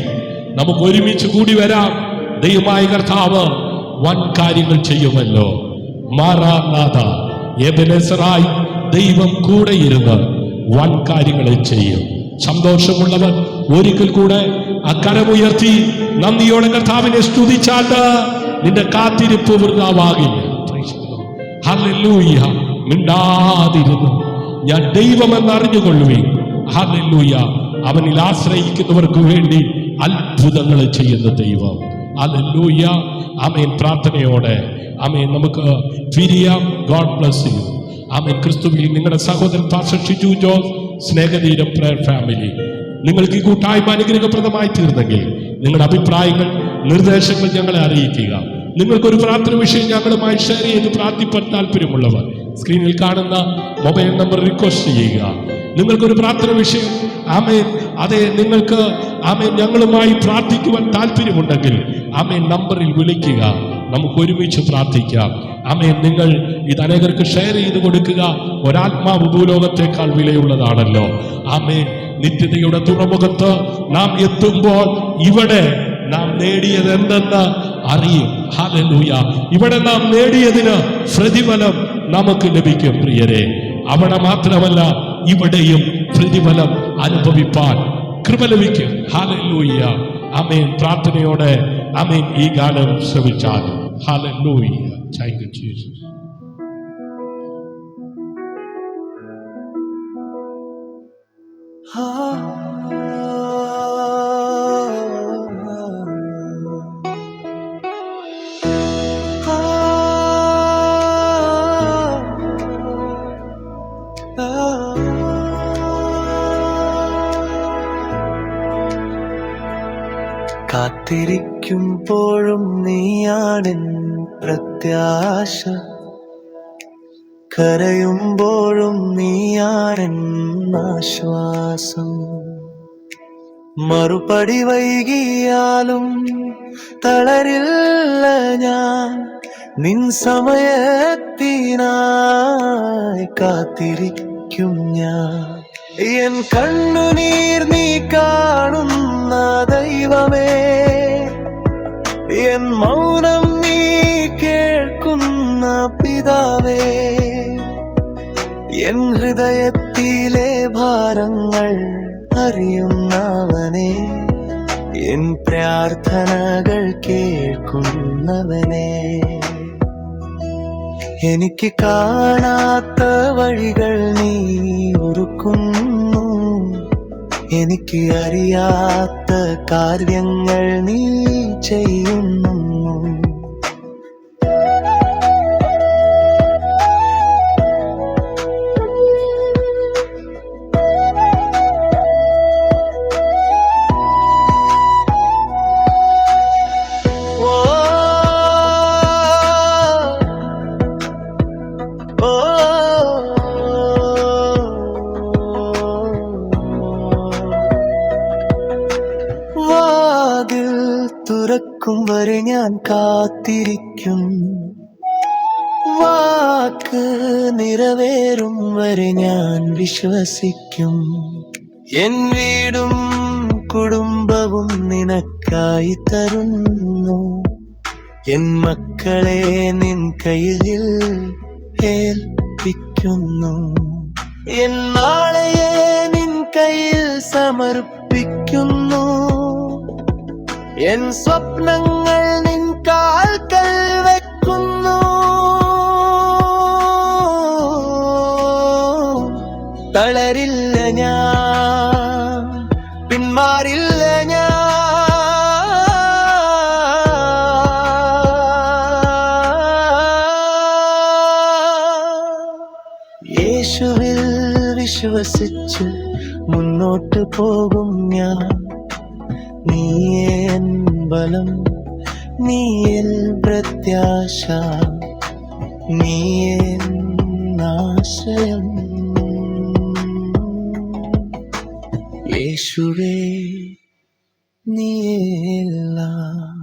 [SPEAKER 1] നമുക്ക് ഒരുമിച്ച് കൂടി വരാം. ദൈവമായ കർത്താവ് വൻ കാര്യങ്ങൾ ചെയ്യുമല്ലോ. മാറാനാഥ, എബെനെസറായി ദൈവം കൂടെ ഇരുന്ന് വൻ കാര്യങ്ങളെ ചെയ്യും. സന്തോഷമുള്ളവർ ഒരിക്കൽ കൂടെ അക്കരമുയർത്തി നന്ദിയോടെ കർത്താവിനെ സ്തുതിച്ചാട്ട് നിന്റെ കാത്തിരിപ്പ് വൃഥാവാകില്ല. ഹല്ലേലൂയ. മിണ്ടാതിരുന്നു ഞാൻ ദൈവമെന്ന് അറിഞ്ഞുകൊള്ളുവേൻ. ഹല്ലേലൂയ. അവനിൽ ആശ്രയിക്കുന്നവർക്ക് വേണ്ടി അത്ഭുതങ്ങൾ ചെയ്യുന്ന ദൈവം. ഹല്ലേലൂയ. ആമേൻ. പ്രാർത്ഥനയോടെ ആമേൻ നമുക്ക് പിരിയാം. God bless you. ആമേൻ. ക്രിസ്തുവിൽ നിങ്ങളുടെ സഹോദരൻ pastor Shiju Jose, Snehatheeram prayer family. നിങ്ങൾക്ക് ഈ കൂട്ടായ്മ അനുഗ്രഹപ്രദമായി തീർന്നെങ്കിൽ നിങ്ങളുടെ അഭിപ്രായങ്ങൾ, നിർദ്ദേശങ്ങൾ ഞങ്ങളെ അറിയിക്കുക. നിങ്ങൾക്കൊരു പ്രാർത്ഥന വിഷയം ഞങ്ങളുമായി ഷെയർ ചെയ്ത് പ്രാർത്ഥിപ്പാൻ താല്പര്യമുള്ളവർ സ്ക്രീനിൽ കാണുന്ന മൊബൈൽ നമ്പർ റിക്വസ്റ്റ് ചെയ്യുക. നിങ്ങൾക്കൊരു പ്രാർത്ഥന വിഷയം ആമേൻ, അതെ, നിങ്ങൾക്ക് ആമേൻ ഞങ്ങളുമായി പ്രാർത്ഥിക്കുവാൻ താല്പര്യമുണ്ടെങ്കിൽ ആമേൻ നമ്പറിൽ വിളിക്കുക. നമുക്ക് ഒരുമിച്ച് പ്രാർത്ഥിക്കാം. ആമേൻ. നിങ്ങൾ ഇത് അനേകർക്ക് ഷെയർ ചെയ്ത് കൊടുക്കുക. ഒരാത്മാവ് ഭൂലോകത്തെക്കാൾ വിലയുള്ളതാണല്ലോ. ആമേൻ. നിത്യതയുടെ തുറമുഖത്ത് നാം എത്തുമ്പോൾ ഇവിടെ നാം നേടിയത് എന്തെന്ന് അറിയും. ഹല്ലേലൂയ. ഇവിടെ നാം നേടിയതിന് പ്രതിഫലം നമുക്ക് ലഭിക്കും. പ്രിയരെ, അവിടെ മാത്രമല്ല ഇവിടെയും പ്രതിഫലം അനുഭവിപ്പാൻ കൃപ ലഭിക്കും. ഹല്ലേലൂയ. ആമേൻ. പ്രാർത്ഥനയോടെ ആമേൻ ഈ ഗാനം ശ്രവിച്ചാൽ. ഹല്ലേലൂയ. Thank you Jesus.
[SPEAKER 3] കാത്തിരിക്കുമ്പോഴും നീയാണെൻ പ്രത്യാശ, കരയുമ്പോഴും നീയാണെൻ ആശ്വാസം. മറുപടി വൈകിയാലും തളരില്ല ഞാൻ, നിൻ സമയത്തിനായി കാത്തിരിക്കും ഞാൻ. എൻ കണ്ണുനീർ നീ കാണുന്ന ദൈവമേ, എൻ മൗനം നീ കേൾക്കുന്ന പിതാവേ, എൻ ഹൃദയത്തിലെ ഭാരങ്ങൾ അറിയുന്നവനെ, എൻ പ്രാർത്ഥനകൾ കേൾക്കുന്നവനെ. എനിക്ക് കാണാത്ത വഴികൾ നീ ഒരുക്കുന്നു, എനിക്ക് അറിയാത്ത കാര്യങ്ങൾ നീ ചെയ്യുന്നു. വാതിൽ തുറക്കും വരെ ഞാൻ കാത്തിരിക്കും, വാക്ക് നിറവേറും വരെ ഞാൻ വിശ്വസിക്കും. എൻ വീടും കുടുംബവും നിനക്കായി തരുന്നു, എൻ മക്കളെ നിൻ കയ്യിൽ ഏൽപ്പിക്കുന്നു. എൻ നാളെയെ നിൻ കയ്യിൽ സമർപ്പിക്കുന്നു, എൻ സ്വപ്നങ്ങൾ നിൻ കാൽക്കൽ വെക്കുന്നു. തളരില്ല ഞാൻ, പിന്മാറില്ല ഞാൻ. യേശുവിൽ വിശ്വസിച്ച് മുന്നോട്ട് പോകും ഞാൻ. നീയേ എൻ ബലം, നീയേ പ്രത്യാശ, നീയേ ആശ്രയം. യേശുവേ നീയേ എല്ലാം.